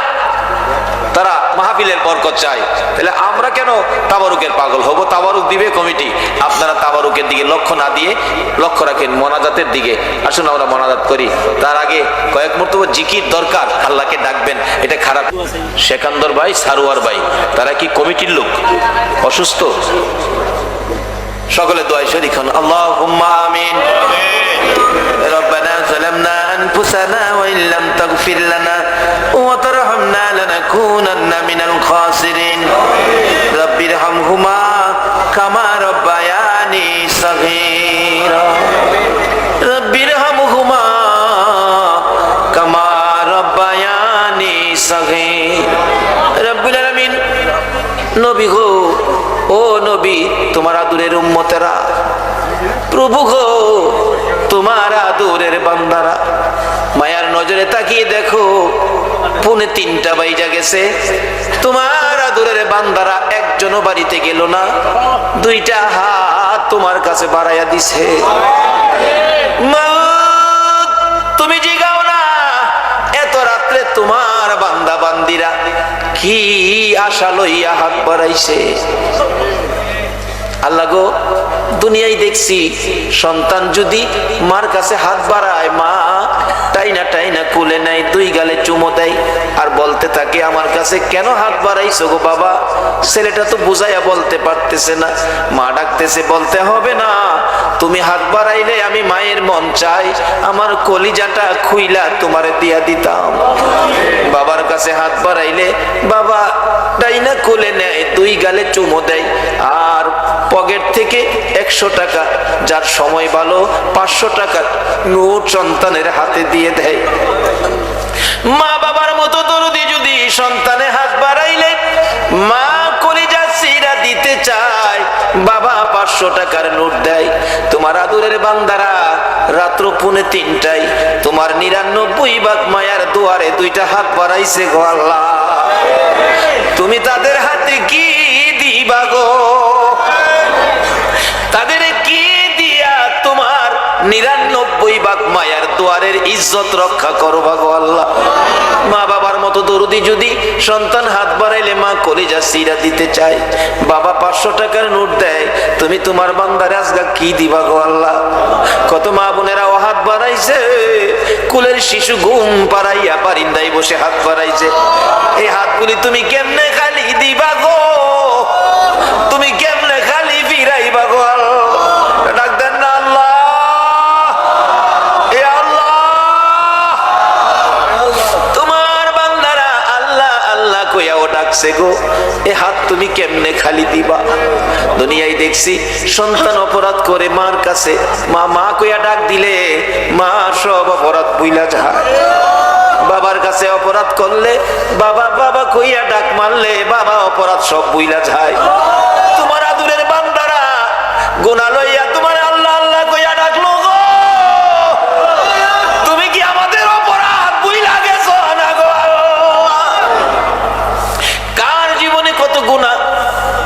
তারা মাহফিলের বরকত চায়। তাহলে আমরা কেন তাবারুকের পাগল হব? তাবারুক দিবে কমিটি, আপনারা তাবারুকের দিকে লক্ষ্য না দিয়ে লক্ষ্য রাখেন মোনাজাতের দিকে। আসুন আমরা মোনাজাত করি। তার আগে কয়েক মুহূর্ত জিকির দরকার, আল্লাহকে ডাকবেন। এটা খারাপ। সেকান্দর ভাই, সারোয়ার ভাই, তারা কি কমিটির লোক? অসুস্থ? সকলে দোয়ায় শরীক হন। আল্লাহুম্মা আমিন। ربنا ظلمنا أنفسنا وإن لم تغفر لنا وترحمنا لنكونن من الخاسرين رب ارحمهما كما ربياني صغيرا رب ارحمهما كما ربياني নবী গো, ও নবী, তোমার আদুরের উম্মতেরা, প্রভু গো, তোমার আদুরের বান্দারা, মায়ার নজরে তাকিয়ে দেখো, 2:45 বাইজা গেছে, তোমার আদুরের বান্দারা একজনও বাড়িতে গেল না, 2টা হাত তোমার কাছে বাড়াইয়া দিছে। মাউত, তুমি জিগাও না, এত রাত্রে তোমার বান্দা বান্দিরা কি আশা লইয়া হাত বাড়াইছে। আল্লাহ গো, দুনিয়ায় দেখছি সন্তান যদি মার কাছে হাত বাড়ায়, মা টাইনা টাইনা কুলে নেয়, 2 গালে চুমো দেয়, আর বলতে থাকে আমার কাছে কেন হাত বাড়াইছো গো বাবা। ছেলেটা তো বুঝাইয়া বলতে পারতেছে না, মা ডাকতেছে, বলতে হবে না, তুমি হাত বাড়াইলে আমি মায়ের মন চাই আমার কলিজাটা খুইলা তোমারে দিয়া দিতাম। বাবার কাছে হাত বাড়াইলে বাবা টাইনা কুলে নেয়, 2 গালে চুমো দেয়, আর পকেট থেকে 100 টাকা, যার সময় ভালো 500 টাকা নোট সন্তানের হাতে দিয়ে দেয়। মা বাবার মতো দরদি যদি সন্তানে হাত বাড়াইলে মা কলিজা চিরা দিতে চায়, বাবা 500 টাকার নোট দেয়। তোমার আদরের বান্দারা রাত্র 2:45 তোমার 99 ভাগ মায়ার দুয়ারে 2টা হাত বাড়াইছে গো আল্লাহ, তুমি তাদের হাতে কি দিবা গো? তাদের কি দিয়া তোমার 99 ভাগ মায়ার দুয়ারের ইজ্জত রক্ষা করবা গো আল্লাহ? মা বাবার মতো দরদি যদি সন্তান হাত বাড়াইলে মা কলিজা চিরা দিতে চায়, বাবা 500 টাকার নোট দেয়, তুমি তোমার বান্দারে আজগা কি দিবা গো আল্লাহ? কত মা বোনেরা ও হাত বাড়াইছে, কুলের শিশু ঘুম পাড়াইয়া বারিন্দায় বসে হাত বাড়াইছে। এই হাতগুলি তুমি কেমনে খালি দিবা গো? তুমি কেমনে খালি ফিরাইবা গো? ডাক দেন না আল্লাহ, এ আল্লাহ। তোমার বান্দারা আল্লাহ আল্লাহ কইয়াও ডাকছে গো, এ হাত তুমি কেমনে খালি দিবা? দুনিয়ায় দেখছি সন্তান অপরাধ করে মার কাছে মা মা কইয়া ডাক দিলে মা সব অপরাধ ভুইলা যায়। বাবার কাছে অপরাধ করলে বাবা বাবা কইয়া ডাক মারলে বাবা অপরাধ সব ভুইলা যায়। তোমার আদুরের বান্দারা গুনাহ লইয়া তোমার আল্লাহ আল্লাহ কইয়া ডাকলো গো, তুমি কি আমাদের অপরাধ ভুইলা গেছো না গো? কার জীবনে কত গুনাহ,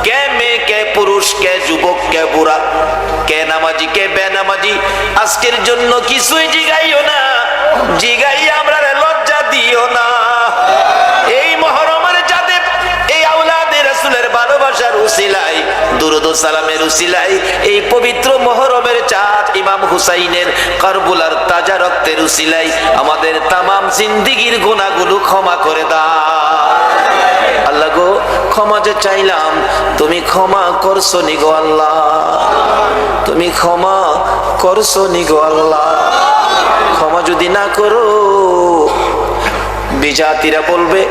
কে মেয়ে, কে পুরুষ, কে যুবক, কে বুড়া, কে নামাজি, কে বেনামাজি, আজকের জন্য কিছুই জিগাইও না, জিগাই আমরা লজ্জা দিও না। এই মহরমের চাঁদে এই আওলাদে রাসূলের ভালোবাসার উসিলায়, দুরূদ ও সালামের উসিলায়, এই পবিত্র মহরমের চাঁদ ইমাম হুসাইনের কারবালার তাজা রক্তের উসিলায় আমাদের তামাম জিন্দেগীর গুনাহগুলো ক্ষমা করে দাও আল্লাহ গো। ক্ষমা যে চাইলাম, তুমি ক্ষমা করছো নি গো আল্লাহ, তুমি ক্ষমা করছো নি গো আল্লাহ। ক্ষমা যদি না করো, বিজাতিরা বলবে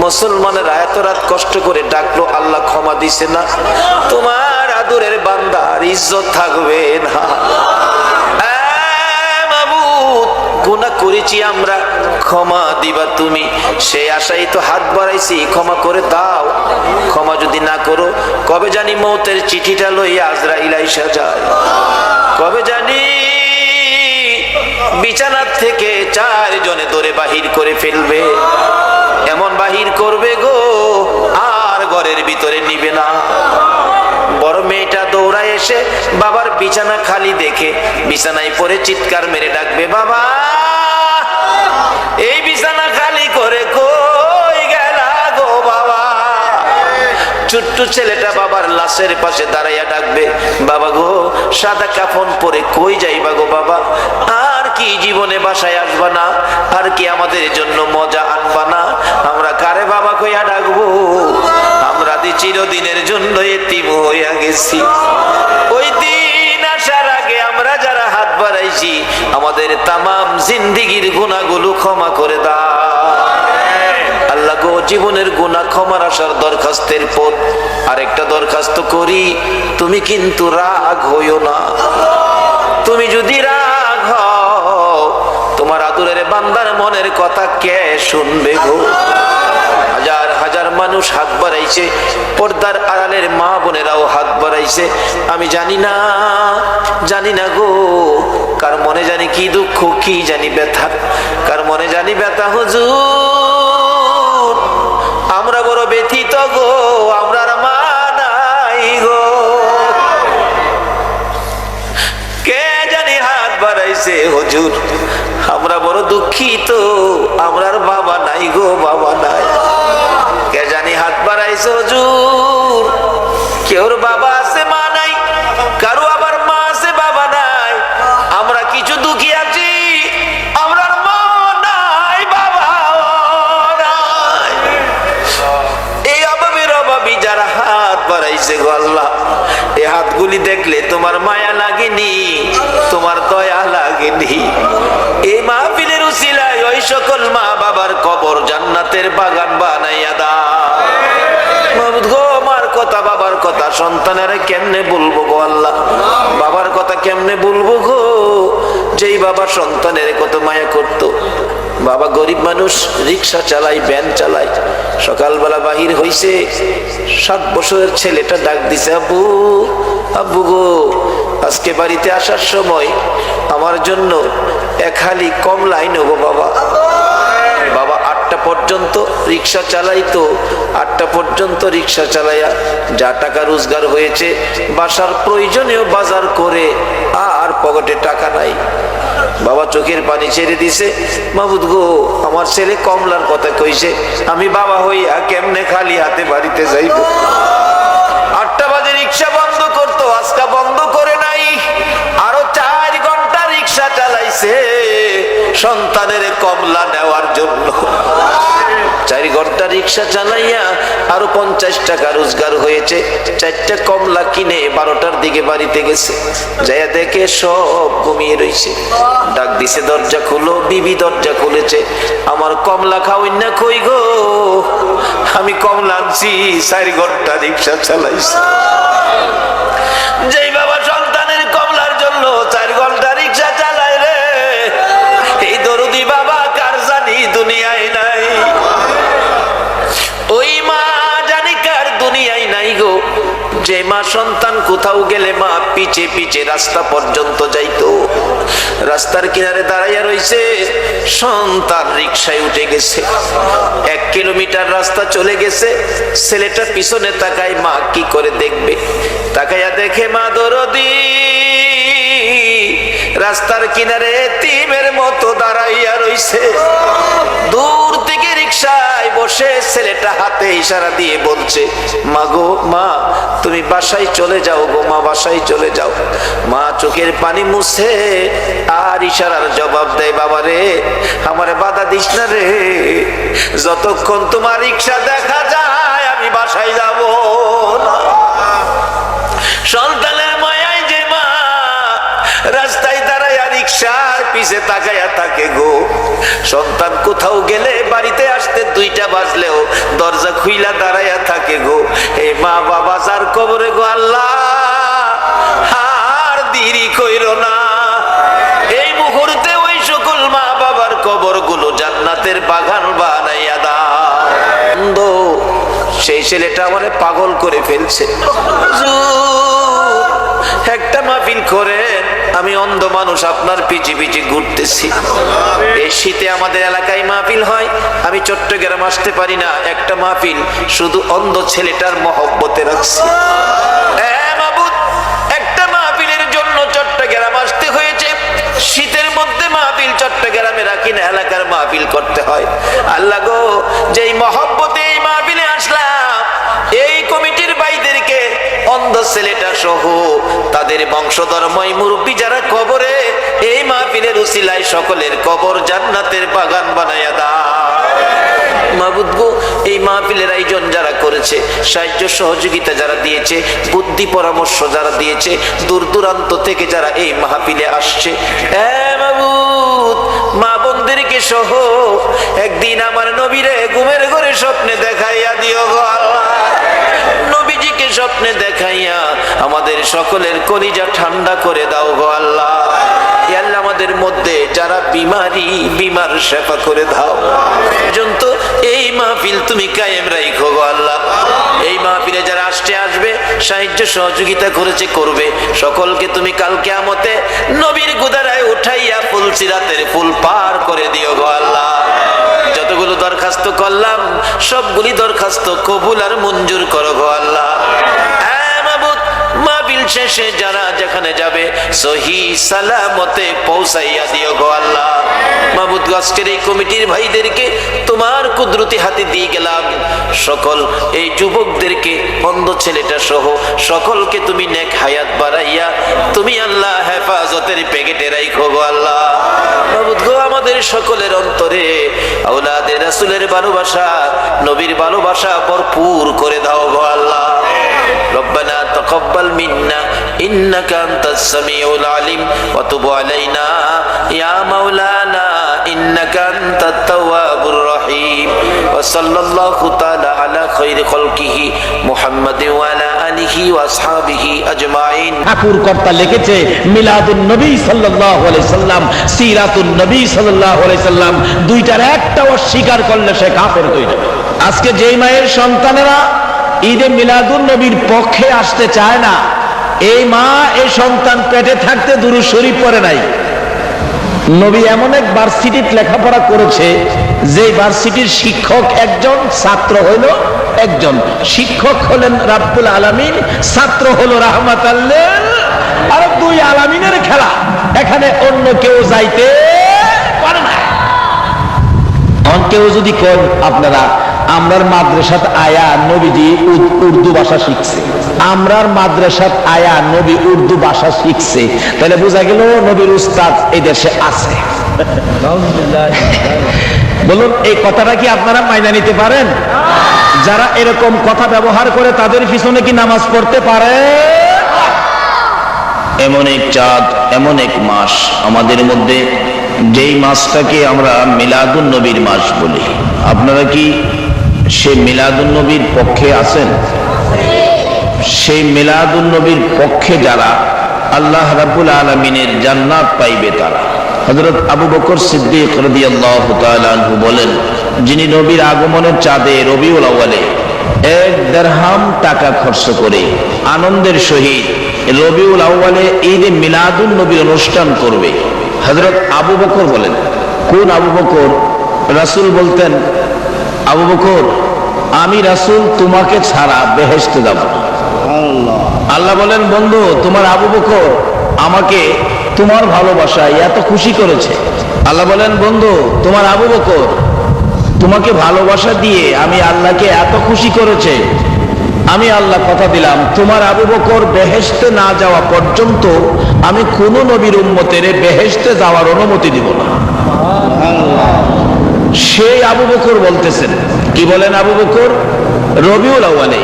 মুসলমানের এত রাত কষ্ট করে ডাকলো, আল্লাহ ক্ষমা দিছে না, তোমার আদরের বান্দার ইজ্জত থাকবে না। মাবুদ, গুনাহ করেছি আমরা, ক্ষমা দিবা তুমি, সেই আশাই তো হাত বাড়াইছি, ক্ষমা করে দাও। ক্ষমা যদি না করো, কবে জানি মৌতের চিঠিটা লইয়া আজরাইল আইসা যায়, কবে জানি বিছানার থেকে 4 জনে ধরে বাহির করে ফেলবে, এমন বাহির করবে গো আর ঘরের ভিতরে নিবে না। বড় মেয়েটা দৌড়ায় এসে বাবার বিছানা খালি দেখে বিছানায় পড়ে চিৎকার মেরে ডাকবে, বাবা এই বিছানা খালি করে কই গেলা গো বাবা? ছোট্ট ছেলেটা বাবার লাশের পাশে দাঁড়াইয়া ডাকবে, বাবা গো সাদা কাফন পরে কই যাইবা গো বাবা? আর কি জীবনে বাসায় আসবা না? আর কি আমাদের জন্য মজা আনবা না? আমরা কারে বাবা কইয়া ডাকবো? আমরা দি চিরদিনের জন্য এতিম হইয়া গেছি। ওই দিন আসার আগে আমরা যারা হাত বাড়াইছি, আমাদের তামাম জিন্দেগীর গুনাহগুলো ক্ষমা করে দাও আল্লাহ গো। জীবনের গুনাহ ক্ষমার আসার দরখাস্তের পর আরেকটা দরখাস্ত করি, তুমি কিন্তু রাগ হইও না। তুমি যদি রাগ হও, তোমার আদরের বান্দার মনের কথা কে শুনবে গো? হাজার হাজার মানুষ হাত বাড়াইছে। বাড়াইছে, পর্দার আড়ালের মা বোনেরাও হাত বাড়াইছে। আমি জানি না গো, কার মনে জানি কি দুঃখ, কি জানি ব্যথা, কার মনে জানি ব্যথা। হুজুর আমরা বড় ব্যথিত গো, আমরা মা নাই গো। কে জানি হাত বাড়াইছে হুজুর, আমরা বড় দুঃখিত, আমরার বাবা নাই গো, বাবা নাই। কে জানি হাত বাড়াইছে হুজুর, কেউর বাবা আছে মা নাই, কারো আবার মা আছে বাবা নাই। আমরা কিছু দুঃখী আছি, আমরার মা নাই, বাবা নাই। এই অভাবের অভাবী যারা হাত বাড়াইছে গো আল্লাহ, এই হাতগুলি দেখলে তোমার মায়া লাগেনি, তোমার দয়া লাগেনি? এই মাহফিলের উসিলায় ওই সকল মা বাবার কবর জান্নাতের বাগান বানাইয়া দাও মাবুদ গো। মার কথা, বাবার কথা সন্তানেরা কেমনে বলবো গো আল্লাহ, বাবার কথা কেমনে বলবো গো? যেই বাবা সন্তানের কত মায়া করত। বাবা গরিব মানুষ, রিক্সা চালাই, ভ্যান চালাই। সকালবেলা বাহির হইছে, 7 বছরের ছেলেটা ডাক দিছে, আব্বু আব্বু গো, আজকে বাড়িতে আসার সময় আমার জন্য এক হালি কমলা আইনো গো বাবা। বাবা 8টা পর্যন্ত রিক্সা চালাইতো, 8টা পর্যন্ত রিক্সা চালাইয়া যা টাকা রোজগার হয়েছে বাসার প্রয়োজনীয় বাজার করে আর পকেটে টাকা নাই। বাবা চোখের পানি ছেড়ে দিছে, মাবুদ গো আমার ছেলে কমলার কথা কইছে, আমি বাবা হইয়া কেমনে খালি হাতে বাড়িতে যাইব? 8টা বাজে রিক্সা বন্ধ করতো, আজকা বন্ধ করে নাই, আরো 4 ঘন্টা রিক্সা চালাইছে সন্তানের কমলা নেওয়ার জন্য। 4 ঘন্টা রিক্সা চালাইয়া আরো 50 টাকা রোজগার হয়েছে। 4টা কমলা কিনে 12টার দিকে বাড়িতে গেছে, যাইয়া দেখে সব ঘুমিয়ে রয়েছে। ডাক দিছে, দরজা খুলো। বিবি দরজা খুলেছে। আমার কমলা খাওয়াই না কই গো? আমি কমলা আনছি, 4 ঘন্টা রিক্সা চালাইছি। যেই বাবা সন্তানের কমলার জন্য 4 ঘন্টা রিক্সা চালায় রে, এই দরদি বাবা কার জানি দুনিয়ায় নাই। ওই মা জানি কার দুনিয়ায় নাই গো, যে মা সন্তান কোথাও গেলে মা পিছে পিছে রাস্তা পর্যন্ত যাইতো। রাস্তার কিনারে দাঁড়াইয়া রইছে, সন্তান রিকশায় উঠে গেছে। 1 কিলোমিটার রাস্তা চলে গেছে, ছেলেটা পিছনে তাকায়, মা কি করে দেখবে? তাকাইয়া দেখে মা দরদি রাস্তার কিনারে এতিমের মতো দাঁড়াইয়া রইছে। দূর থেকে রিকশায় বসে ছেলেটা হাতে ইশারা দিয়ে বলছে, মা গো মা, তুমি বাসায় চলে যাও গো মা, বাসায় চলে যাও। মা চোখের পানি মুছে আর ইশারার জবাব দেয়, বাবা রে আমারে বাধা দিস না রে, যতক্ষণ তোমার রিকশা দেখা যায় আমি বাসায় যাব না। সন্তানের মায়ায় যে মা রাস্তায় দাঁড়াইয়া রিকশার পিছে তাকাইয়া থাকে গো। সন্তান কোথাও গেলে বাড়িতে আসতে 2টা বাজলেও দরজা খুইলা দাঁড়াইয়া থাকে গো। এই মা বাবা যার কবরে গো আল্লাহ আর দেরি কইরো না। এই মুহূর্তে ওই সকল মা বাবার কবর গুলো জান্নাতের বাগান বানাইয়া দাও। সেই ছেলেটা আমারে পাগল করে ফেলছে। একটা মাহফিল করেন, আমি অন্ধ মানুষ আপনার পিছে পিছে ঘুরতেছি। এই শীতে আমাদের এলাকায় মাহফিল হয়, আমি চট্টগ্রাম আসতে পারি না, একটা মাহফিল শুধু অন্ধ ছেলেটার মহব্বতে রাখছি। একটা মাহফিলের জন্য চট্টগ্রাম আসতে হয়েছে। শীতের মধ্যে মাহফিল চট্টগ্রামে রাখি না, এলাকার মাহফিল করতে হয়। আল্লাহ গো, যেই মহব্বতে এই মাহফিলে আসলাম, এই কমিটির ভাইদেরকে অন্ধ ছেলেটা সহ তাদের বংশধর্ময় মুরব্বী যারা কবরে, এই মাহফিলের উসিলায় সকলের কবর জান্নাতের বাগান বানায়া দাও মাবুদ গো। এই মাহফিলের আয়োজন যারা করেছে, সাহায্য সহযোগিতা যারা দিয়েছে, বুদ্ধি পরামর্শ যারা দিয়েছে, দূর দূরান্ত থেকে যারা এই মাহফিলে আসছে, মাবুদ মা বোনদেরকে সহ একদিন আমার নবীরে ঘুমের ঘরে স্বপ্নে দেখাইয়া দিও গো আল্লাহ। নবীজিকে স্বপ্নে দেখাইয়া আমাদের সকলের কলিজা ঠান্ডা করে দাও গো আল্লাহ। আল্লাহ আমাদের মধ্যে যারা বিমার সেবা করে দাও। পর্যন্ত এই মাহফিল তুমি কায়েম রাখো গো আল্লাহ। রাষ্ট্রে আসবে, সাহায্য সহযোগিতা করেছে, করবে, সকলকে তুমি কাল কিয়ামতে নবীর গুদারায় উঠাইয়া ফুলসিরাতের ফুল পার করে দিও গো আল্লাহ। যতগুলো দরখাস্ত করলাম সবগুলি দরখাস্ত কবুল আর মঞ্জুর করো গো আল্লাহ। মাহফিল শেষে যারা যেখানে যাবে সহি সালামতে পৌঁছাইয়া দিও গো আল্লাহ। মাহবুদ আজকের এই কমিটির ভাইদেরকে তোমার কুদরতি হাতে দিয়ে গেলাম, সকল এই যুবকদেরকে, অন্ধ ছেলেটা সহ সকলকে তুমি নেক হায়াত বাড়াইয়া তুমি আল্লাহ হেফাজতের প্যাকেটে রাখো গো আল্লাহ। মাহবুদ গো আমাদের সকলের অন্তরে আওলাদের রাসূলের ভালোবাসা, নবীর ভালোবাসা ভরপুর করে দাও গো আল্লাহ। ربنا تقبل منا إنك أنت السميع العليم وتب علينا يا مولانا إنك أنت التواب الرحيم وصلى الله تعالى على خير خلقه محمد وعلى آله وأصحابه أجمعين। ঠাকুর কর্তা লিখেছে মিলাদুন নবী সাল্লাল্লাহু আলাইহি সাল্লাম, সিরাতুন নবী সাল্লাল্লাহু আলাইহি সাল্লাম, দুইটার একটা অস্বীকার করলে সে কাফের হয়ে যাবে। আজকে যেই মায়ের সন্তানেরা ঈদে মিলাদুন নবীর পক্ষে আসতে চায় না, এই মা এই সন্তান পেটে থাকতে দুরূদ শরীফ পড়ে নাই। নবী এমন এক ভার্সিটিতে লেখাপড়া করেছে যে ভার্সিটির শিক্ষক একজন, ছাত্র হইল একজন। শিক্ষক হলেন রাব্বুল আলামিন, ছাত্র হলো রাহমাতাল লিল আর দুই আলামিনের খেলা, এখানে অন্য কেউ যাইতে পারে না। কেউ যদি কয় আপনারা আমরার মাদ্রাসাত আয়া নবীজি উর্দু ভাষা শিখছে, আমরার মাদ্রাসাত আয়া নবী উর্দু ভাষা শিখছে, তাহলে বোঝা গেল নবীর উস্তাদ এই দেশে আছে। বলুন এই কথাটা কি আপনারা মাইনা নিতে পারেন? যারা এরকম কথা ব্যবহার করে তাদের পিছনে কি নামাজ পড়তে পারে? এমন এক চাঁদ, এমন এক মাস আমাদের মধ্যে, যেই মাসটাকে আমরা মিলাদুন নবীর মাস বলি। আপনারা কি সেই মিলাদুন নবীর পক্ষে আছেন? সেই মিলাদুন নবীর পক্ষে যারা, আল্লাহ রাব্বুল আলামিনের জান্নাত পাইবে তারা। হযরত আবু বকর সিদ্দিক রাদিয়াল্লাহু তাআলা আনহু বলেন, যিনি নবীর আগমনের চাঁদে রবিউল আউয়ালে 1 দিরহাম টাকা খরচ করে আনন্দের সহিত রবিউল আউয়ালে ঈদে মিলাদুন নবীর অনুষ্ঠান করবে। হযরত আবু বকর বলেন, কোন আবু বকর? রাসূল বলতেন, আবু বকর আমি রাসূল তোমাকে ছাড়া বেহেশতে যাব না। আল্লাহ বলেন, বন্ধু তোমার আবু বকর আমাকে তোমার ভালোবাসায় এত খুশি করেছে। আল্লাহ বলেন, বন্ধু তোমার আবু বকর তোমাকে ভালোবাসা দিয়ে আমি আল্লাহকে এত খুশি করেছে, আমি আল্লাহ কথা দিলাম তোমার আবু বকর বেহেশতে না যাওয়া পর্যন্ত আমি কোন নবীর উম্মতের বেহেশতে যাওয়ার অনুমতি দিব না। সেই আবু বকর বলতেছেন, কি বলেন আবু বকর? রবিউল আউয়ালে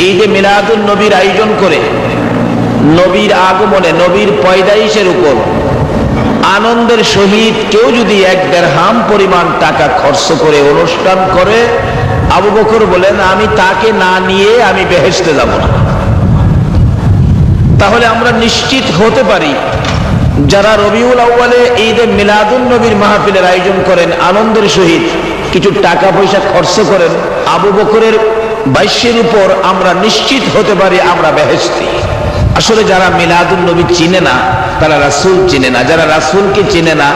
ঈদে মিলাদুন নবীর আয়োজন করে নবীর আগমনে, নবীর পয়দাইশের উপর আনন্দের সহিত কেউ যদি 1 দিরহাম পরিমাণ টাকা খরচ করে অনুষ্ঠান করে, আবু বকর বলেন আমি তাকে না নিয়ে আমি বেহেশতে যাব না। তাহলে আমরা নিশ্চিত হতে পারি যারা রবিউল আউয়ালে ঈদে মিলাদুন নবীর মাহফিলের আয়োজন করেন, আনন্দের সহিত কিছু টাকা পয়সা খরচ করেন, আবু বকরের বাইশের উপর আমরা নিশ্চিত হতে পারি আমরা বেহেশতি। আসলে যারা মিলাদুন নবী চিনে না তারা রাসূল চিনে না, যারা রাসূলকে চিনে না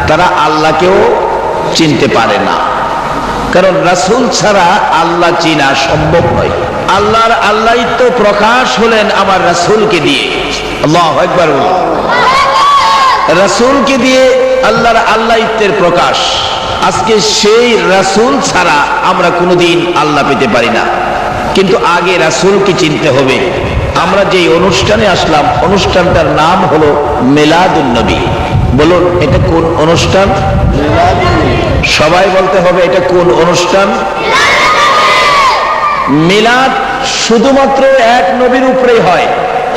তারা আল্লাহকেও চিনতে পারে না। কারণ রাসূল ছাড়া আল্লাহ চিনা সম্ভব নয়। আল্লাহর আল্লাহিত্ব প্রকাশ হলেন আমার রাসূলকে দিয়ে। আল্লাহু আকবার। রাসূলকে দিয়ে আল্লাহর আল্লাহিত্বের প্রকাশ। আজকে সেই রাসূল ছাড়া আমরা কোনোদিন আল্লাহ পেতে পারি না, কিন্তু আগে রাসূলকে চিনতে হবে। আমরা যেই অনুষ্ঠানে আসলাম, অনুষ্ঠানটার নাম হলো মিলাদুন নবী। বলুন এটা কোন অনুষ্ঠান? সবাই বলতে হবে এটা কোন অনুষ্ঠান? মিলাদ শুধুমাত্র এক নবীর উপরেই হয়।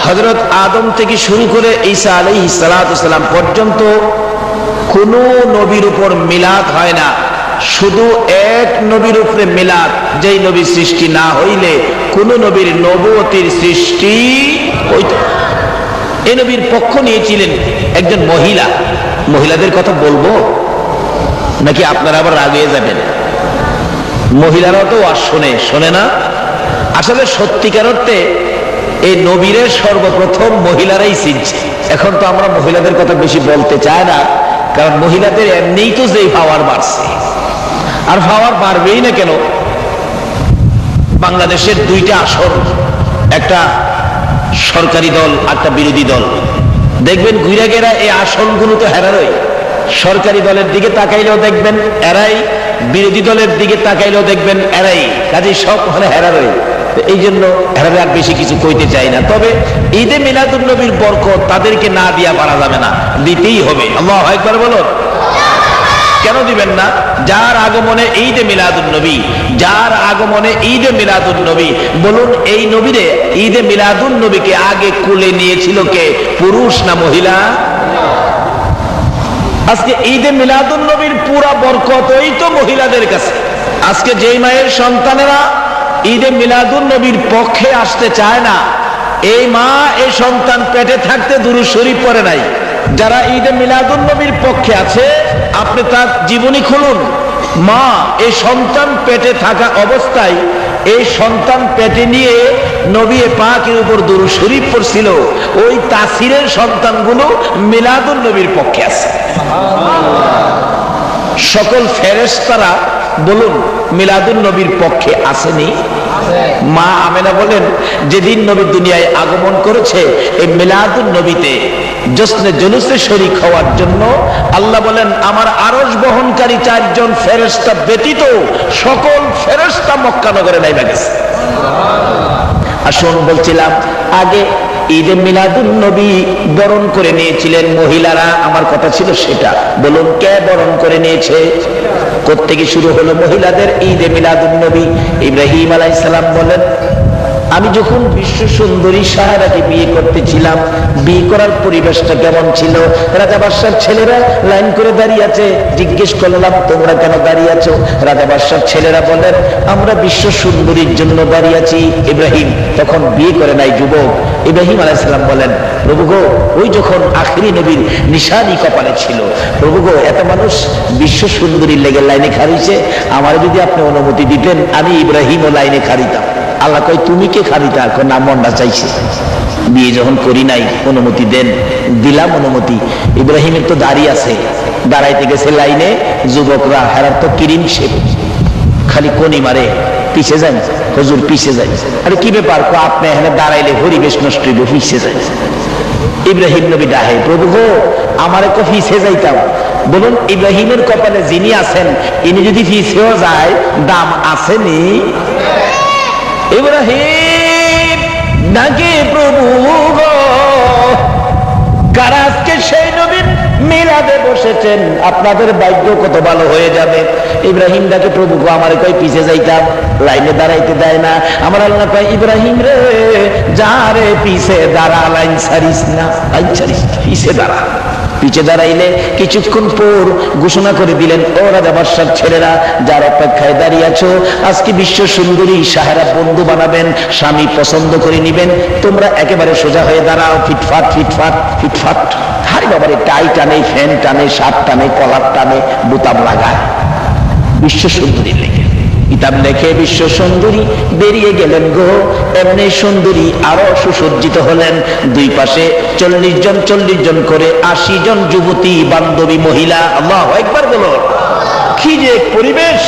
হযরত আদম থেকে শুরু করে ঈসা আলাইহিস সালাতু সালাম পর্যন্ত কোন নবীর উপর মিলাদ হয় না, শুধু এক নবীর উপরে মিলাদ, যেই নবী সৃষ্টি না হইলে কোন নবীর নবুয়তির সৃষ্টি হইত। এই নবীর পক্ষ নিয়েছিলেন একজন মহিলা। মহিলাদের কথা বলবো নাকি আপনারা আবার রাগিয়ে যাবেন? মহিলারাও তো আর শোনে না? আসলে সত্যিকার অর্থে এই নবীরের সর্বপ্রথম মহিলারাই চিনছে। এখন তো আমরা মহিলাদের কথা বেশি বলতে চাই না, কারণ মহিলাদের এমনিই তো যেই পাওয়ার বাড়ছে, আর পাওয়ার বাড়বেই না কেন। বাংলাদেশের দুইটা আসন, একটা সরকারি দল একটা বিরোধী দল, দেখবেন ঘুরে গেরা এই আসনগুলো তো হেরারই। সরকারি দলের দিকে তাকাইলেও দেখবেন এরাই, বিরোধী দলের দিকে তাকাইলেও দেখবেন এরাই, কাজেই সব হলে হেরারই। এই জন্য হেরারে আর বেশি কিছু কইতে চাই না। তবে ঈদে মিলাদুন নবীর বরকত তাদেরকে না দিয়া পারা যাবে না, দিতেই হবে। আল্লাহু আকবার বলো। কেন দিবেন না? যার আগমনে ঈদে মিলাদুন নবী, যার আগমনে ঈদে মিলাদুন নবী, বলুন এই নবীরে ঈদে মিলাদুন নবীকে আগে কোলে নিয়েছিল কে, পুরুষ না মহিলা? আজকে ঈদে মিলাদুন নবীর পুরা বরকতই তো মহিলাদের কাছে। আজকে যেই মায়ের সন্তানেরা ঈদে মিলাদুন নবীর পক্ষে আসতে চায় না, এই মা এই সন্তান পেটে থাকতে দুরূদ শরীফ পড়ে নাই। যারা ঈদে মিলাদুন নবীর পক্ষে আছে, আপনি তার জীবনী খুলুন। মা এই সন্তান পেটে থাকা অবস্থায়, এই সন্তান পেটে নিয়ে নবী পাকের উপর দুরূদ শরীফ পড়ছিল, ওই তাসিরের সন্তানগুলো মিলাদুন নবীর পক্ষে আছে। সকল ফেরেশতারা বলুন মিলাদুন নবীর পক্ষে আসেনি? মা আমেনা বলেন যেদিন নবী দুনিয়ায় আগমন করেছে, এই মিলাদুন নবীতে জশ্নে জুলুসে শরীক হওয়ার জন্য আল্লাহ বলেন আমার আরশ বহনকারী 4 জন ফেরেশতা ব্যতীত সকল ফেরেশতা মক্কা নগরে নাইমা গেছে। আসুন, বলছিলাম আগে ঈদে মিলাদুন নবী বরণ করে নিয়েছিলেন মহিলারা, আমার কথা ছিল সেটা। বলুন কে বরণ করে নিয়েছে? কোত্থেকে শুরু হলো মহিলাদের ঈদে মিলাদুন নবী? ইব্রাহিম আলাইহিস সালাম বলেন আমি যখন বিশ্ব সুন্দরী সাহারাকে বিয়ে করতেছিলাম, বিয়ে করার পরিবেশটা কেমন ছিল? রাজা বাদশার ছেলেরা লাইন করে দাঁড়িয়ে আছে। জিজ্ঞেস করলাম তোমরা কেন দাঁড়িয়ে আছো? রাজা বাদশার ছেলেরা বলেন আমরা বিশ্ব সুন্দরীর জন্য দাঁড়িয়ে আছি। ইব্রাহিম তখন বিয়ে করে নাই, যুবক। ইব্রাহিম আলাইহিস সালাম বলেন প্রভু গো, ওই যখন আখিরি নবীর নিশানি কপালে ছিল, প্রভু গো এত মানুষ বিশ্ব সুন্দরীর লেগে লাইনে খাড়িয়েছে, আমার যদি আপনি অনুমতি দিতেন আমি ইব্রাহিমও লাইনে খাড়িতাম। আল্লাহ কই তুমি কে খারিতা? এখন না মনটা চাইছে, বিয়ে যখন করি নাই অনুমতি দেন। দিলাম অনুমতি। ইব্রাহিমের তো দাঁড়িয়ে আছে, দাঁড়াইতে গেছে লাইনে, যুবকরা হেরার তো কিরিম সে খালি কোনি মারে, পিছে যান হুজুর পিছে যাই। আরে কি ব্যাপার? আপনি এখানে দাঁড়াইলে পরিবেশ নষ্ট হইব, পিছে যাই। ইব্রাহিম নবী ডাহে প্রভু গো আমারে কো পিছে যাইতাম। বলুন ইব্রাহিমের কপালে যিনি আছেন ইনি যদি পিছেও যায় দাম আসেনি? ইব্রাহিম নাকি প্রভু গো, কারা আজকে সেই নবীর মিলাদে বসেছেন, আপনাদের ভাগ্য কত ভালো হয়ে যাবে। ইব্রাহিম ডাকে প্রভু গো আমারে কই পিছে যাইতাম, লাইনে দাঁড়াইতে দেয় না। আমার আল্লাহ কয় ইব্রাহিম রে যা রে পিছে দাঁড়া, লাইন ছাড়িস না, লাইন ছাড়িস, পিছে দাঁড়া। পিছে দাঁড়াইলে কিছুক্ষণ পর ঘোষণা করে দিলেন ও রাজা বাদশার ছেলেরা যার অপেক্ষায় দাঁড়িয়ে আছো, আজকে বিশ্ব সুন্দরী সাহারা বন্ধু বানাবেন, স্বামী পছন্দ করে নিবেন, তোমরা একেবারে সোজা হয়ে দাঁড়াও। ফিটফাট ফিটফাট ফিটফাট। হারি বাবারে টাই টানে, ফ্যান টানে, শার্ট টানে, কলার টানে, বোতাম লাগায় বিশ্ব সুন্দরীর লেগে। কিতাব লেখে বিশ্ব সুন্দরী বেরিয়ে গেলেন গো, এমনি সুন্দরী আরো সুসজ্জিত হলেন। দুই পাশে 40 জন 40 জন করে 80 জন যুবতী বান্ধবী মহিলা। আল্লাহু আকবার বলো। কি যে পরিবেশ!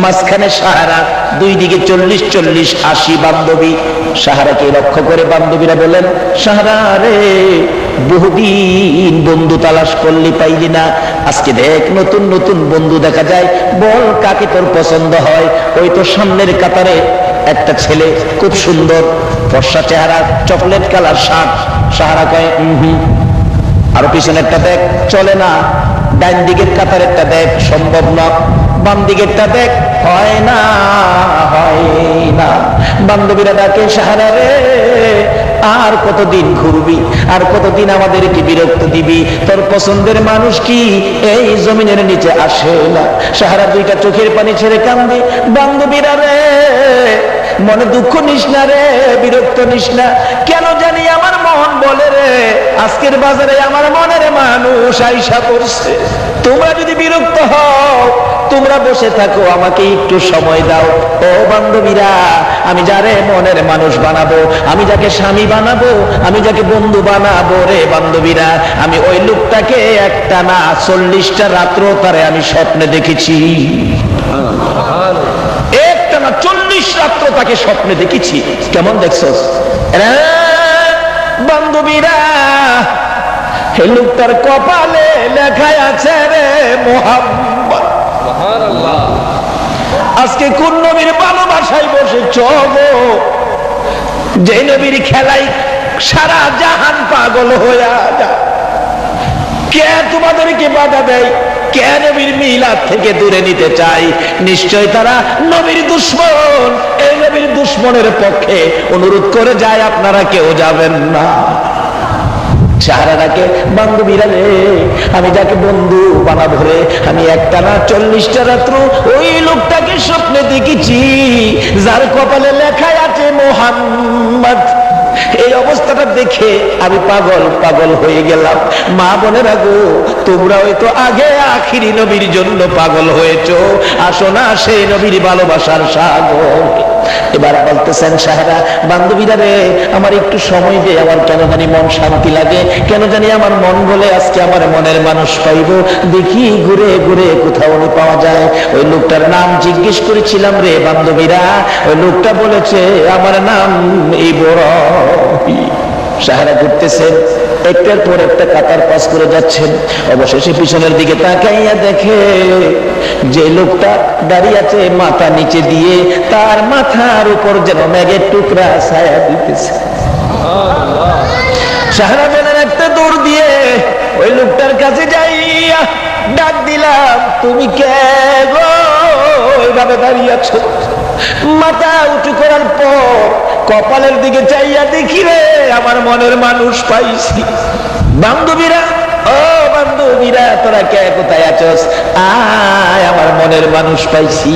মাঝখানে সাহারা, দুই দিকে 40 40 80 বান্ধবী। সাহারাকে লক্ষ্য করে বান্ধবীরা বলেন সাহারা রে বহুদিন বন্ধু তালাশ করলি পাইলি না, আজকে দেখ নতুন নতুন বন্ধু দেখা যায়, বল কাকে তোর পছন্দ হয়। ওই তো সামনের কাতারে একটা ছেলে খুব সুন্দর, ফর্সা চেহারা, চকলেট কালার শার্ট। সাহারা কয় আরো পিছনেরটা দেখ, চলে না। ডান দিকের কাতারেরটা দেখ, সম্ভব না। বাম দিকেরটা দেখ, হয় না হয় না। বান্ধবীরা ডাকে সাহারা রে আর কতদিন ঘুরবি, আর কতদিন আমাদেরকে বিরক্ত দিবি? তোর পছন্দের মানুষ কি এই জমিনের নিচে আসে না? সাহারা দুইটা চোখের পানি ছেড়ে কান্দে। বান্ধবীরা রে মনে দুঃখ নিস না রে, বিরক্ত নিস না। কেন জানি আমার মন বলে রে আজকের বাজারে আমার মনের মানুষ আইসা পড়ছে। তোমরা যদি বিরক্ত হও তোমরা বসে থাকো, আমাকে একটু সময় দাও। ও বান্ধবীরা আমি যারে মনের মানুষ বানাবো, আমি যাকে স্বামী বানাবো, আমি যাকে বন্ধু বানাবো রে বান্ধবীরা, আমি ওই লোকটাকে একটা না 40টা রাত্র তারে আমি স্বপ্নে দেখেছি। একটা না 40 রাত্র তাকে স্বপ্নে দেখেছি। কেমন দেখছস বান্ধবীরা? এই লোকটার কপালে লেখা আছে রে মুহাম্মদ। আজকে কোন নবীর ভালোবাসায় বসেছ গো? যে নবীর খেলায় সারা জাহান পাগল হইয়া যায়। কে তোমাদেরকে বাধা দেয়? কে নবীর মিলাদ থেকে দূরে নিতে চায়? নিশ্চয় তারা নবীর দুশ্মন। এই নবীর দুশ্মনের পক্ষে অনুরোধ করে যায়, আপনারা কেউ যাবেন না। চেহারাটাকে বান্ধবীরা রে, আমি যাকে বন্ধু বানাবো রে, আমি একটা না 40টা রাত্র ওই লোকটাকে স্বপ্নে দেখেছি যার কপালে লেখাই আছে মুহাম্মদ। এই অবস্থাটা দেখে আমি পাগল পাগল হয়ে গেলাম। মা বোনেরা গো, তোমরা হয়তো আগে আখিরি নবীর জন্য পাগল হয়েছো, আসো না সেই নবীর ভালোবাসার সাগর। এবার বলতেছেন সাহেরা বান্ধবীরা রে, আমার একটু সময় দে, আমার কেন জানি মন শান্তি লাগে, কেন জানি আমার মন বলে আজকে আমার মনের মানুষ পাইব। দেখি ঘুরে ঘুরে কোথাও পাওয়া যায়। ওই লোকটার নাম জিজ্ঞেস করেছিলাম রে বান্ধবীরা, ওই লোকটা বলেছে আমার নাম ইব্রাহিম। সাহারা ঘুরতেছেন, একটার পর একটা কাতার পাস করে যাচ্ছেন। অবশেষে পিছনের দিকে তাকাইয়া দেখে যে লোকটা দাঁড়িয়ে আছে মাথা নিচে দিয়ে, তার মাথার উপর যেন মেঘের টুকরা ছায়া দিতেছে। সাহারা জানেন একটা দৌড় দিয়ে ওই লোকটার কাছে যাইয়া ডাক দিলাম, তুমি কে গো ওইভাবে দাঁড়িয়ে আছো? মাথা উঁচু করার পর কপালের দিকে চাইয়া দেখি রে আমার মনের মানুষ পাইছি। বান্ধবীরা, ও বান্ধবীরা, তোরা কে কোথায় আছস? আয়, আমার মনের মানুষ পাইছি।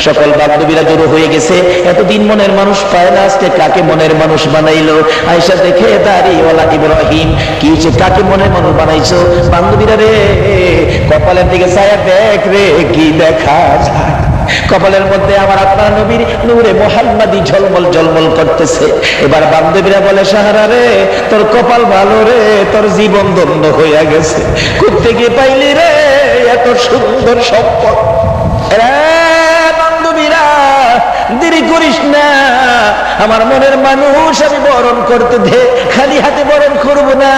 সকল বান্ধবীরা জড়ো হয়ে গেছে। এতদিন মনের মানুষ পায় না, আজকে কাকে মনের মানুষ বানাইলো? আয়েশা দেখে দাড়িওয়ালা ইব্রাহিম, কি হচ্ছে, কাকে মনের মানুষ বানাইছো? বান্ধবীরা রে, কপালের দিকে চাইয়া দেখ রে, কি দেখা যায়? কপালের মধ্যে আমার আপনার নবীর নূরে মুহাম্মাদি ঝলমল ঝলমল করতেছে। এবার বান্ধবীরা বলে, সাহারা রে, তোর কপাল ভালো রে, তোর জীবন ধন্য হইয়া গেছে। কোত্থেকে পাইলি রে এত সুন্দর সম্পদ? বান্ধবীরা, দেরি করিস না, আমার মনের মানুষ আমি বরণ করতে দে। খালি হাতে বরণ করব না,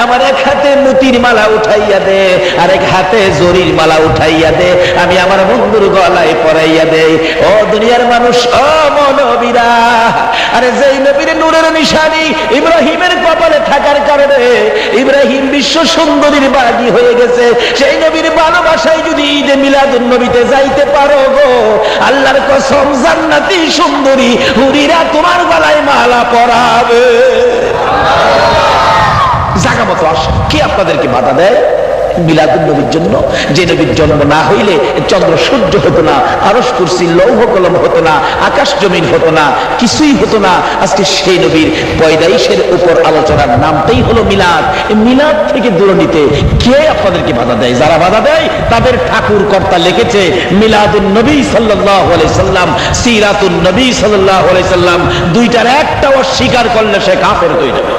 আমার এক হাতে মতির মালা উঠাইয়া দে, আর এক হাতে জরির মালা উঠাইয়া দে, আমি আমার বন্ধুর গলায় পরাইয়া দে। ও দুনিয়ার মানুষ, ও নবীরা, আরে যেই নবীর নূরের নিশানি ইব্রাহিমের কপালে থাকার কারণে ইব্রাহিম বিশ্ব সুন্দরীর বাগী হয়ে গেছে, সেই নবীর ভালোবাসায় যদি ঈদে মিলাদুন নবীতে যাইতে পারো গো, আল্লাহর কসম জান্নাতি সুন্দরী হুরিরা তোমার গলায় মালা পরাবে। জায়গা মতো আসে। কি আপনাদেরকে বাধা দেয় মিলাদুন নবীর জন্য? যে নবীর জন্ম না হইলে চন্দ্র সূর্য হতো না, আরশ কুরসি লৌহ কলম হতো না, আকাশ জমিন হতো না, কিছুই হতো না। আজকে সেই নবীর পয়দাইশের উপর আলোচনার নামটাই হলো মিলাদ। এই মিলাদ থেকে দূরে নিতে কে আপনাদেরকে বাধা দেয়? যারা বাধা দেয় তাদের ঠাকুর কর্তা লিখেছে মিলাদুন নবী সাল্লাল্লাহু আলাইহি সাল্লাম, সিরাতুন নবী সাল্লাল্লাহু আলাইহি সাল্লাম, দুইটার একটা অস্বীকার করলে সে কাফের হয়ে যাবে।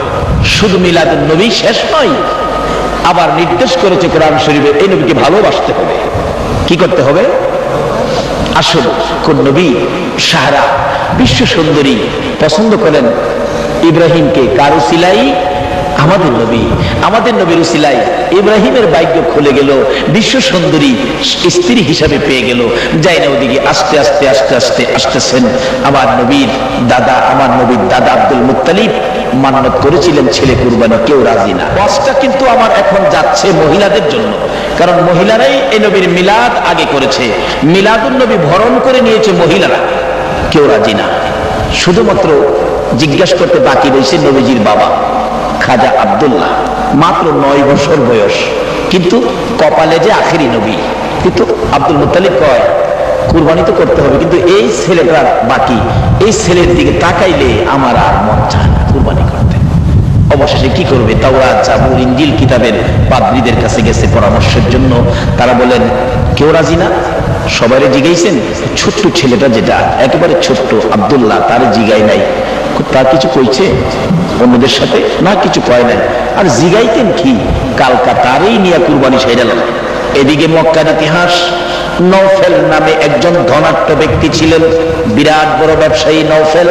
শুধু মিলাদুন নবী শেষ নয়, আবার নির্দেশ করেছে কোরআন শরীফে এই নবীকে ভালোবাসতে হবে। কি করতে হবে? আসল কোন নবী সাহারা বিশ্ব সুন্দরী পছন্দ করেন ইব্রাহিমকে, কার উসিলাই? আমাদের নবী। আমাদের নবীর উসিলাই ইব্রাহিমের ভাগ্য খুলে গেল, বিশ্ব সুন্দরী স্ত্রী হিসাবে পেয়ে গেল। যাই না ওদিকে আস্তে আস্তে আস্তে আস্তে আসতেছেন আমার নবীর দাদা, আমার নবীর দাদা আব্দুল মুত্তালিব মান্নত করেছিলেন ছেলে কুরবানি, কেউ রাজি না। ওয়াজটা কিন্তু আমার এখন যাচ্ছে মহিলাদের জন্য, কারণ মহিলারাই এই নবীর মিলাদ আগে করেছে। মিলাদুন নবী ভরণ করে নিয়েছে মহিলারা, কেউ রাজি না। শুধুমাত্র জিজ্ঞাসা করতে বাকি রয়েছে নবীজির বাবা খাজা আব্দুল্লাহ, মাত্র 9 বছর বয়স, কিন্তু কপালে যে আখেরি নবী। কিন্তু আব্দুল মুত্তালিব কয় কুরবানি তো করতে হবে, কিন্তু এই ছেলেটার বাকি, এই ছেলের দিকে তাকাইলে আমার আর মন চায় না কুরবানি করতে। অবশেষে কি করবে? তাওরাত, জাবুর, ইনজিল কিতাবের পাদ্রীদের কাছে গেছে পরামর্শের জন্য। তারা বলেন কেউ রাজি না। সবারে জিগাইছেন? ছোট্ট ছেলেটা যেটা একেবারে ছোট্ট আব্দুল্লাহ, তার জিগাই নাই, তার কিছু কইছে অন্যদের সাথে? না, কিছু কয় নাই। আর জিগাইতেন কি? কালকা তারই নিয়ে কুরবানি সাইডালাম। এদিকে মক্কার ইতিহাস, নওফেল নামে একজন ধনাঢ্য ব্যক্তি ছিলেন, বিরাট বড় ব্যবসায়ী নওফেল।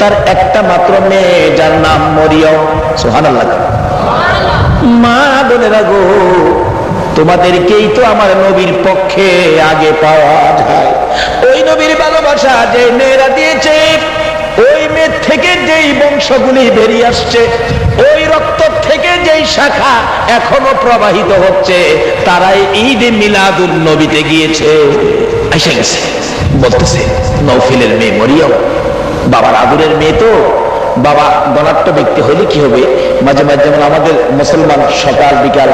তার একটা মাত্র মেয়ে, যার নাম মরিয়ম। সুবহানাল্লাহ। মা বোনেরা গো, তোমাদেরকেই তো আমার নবীর পক্ষে আগে পাওয়া যায়। ওই নবীর ভালোবাসা যে মেয়েরা দিয়েছে, ওই মেয়ে থেকে যেই বংশগুলি বেরিয়ে আসছে, ওই রক্ত থেকে যেই শাখা এখনো প্রবাহিত হচ্ছে, তারাই ঈদে মিলাদুন নবীতে গিয়েছে, এসে গেছে। বলতেছে নওফেলের মেয়ে মরিয়ম, বাবার আদরের মেয়ে। তো বাবা ধনাঢ্য ব্যক্তি হলে কি হবে, মাঝে মাঝে যেমন আমাদের মুসলমান সকাল বিকাল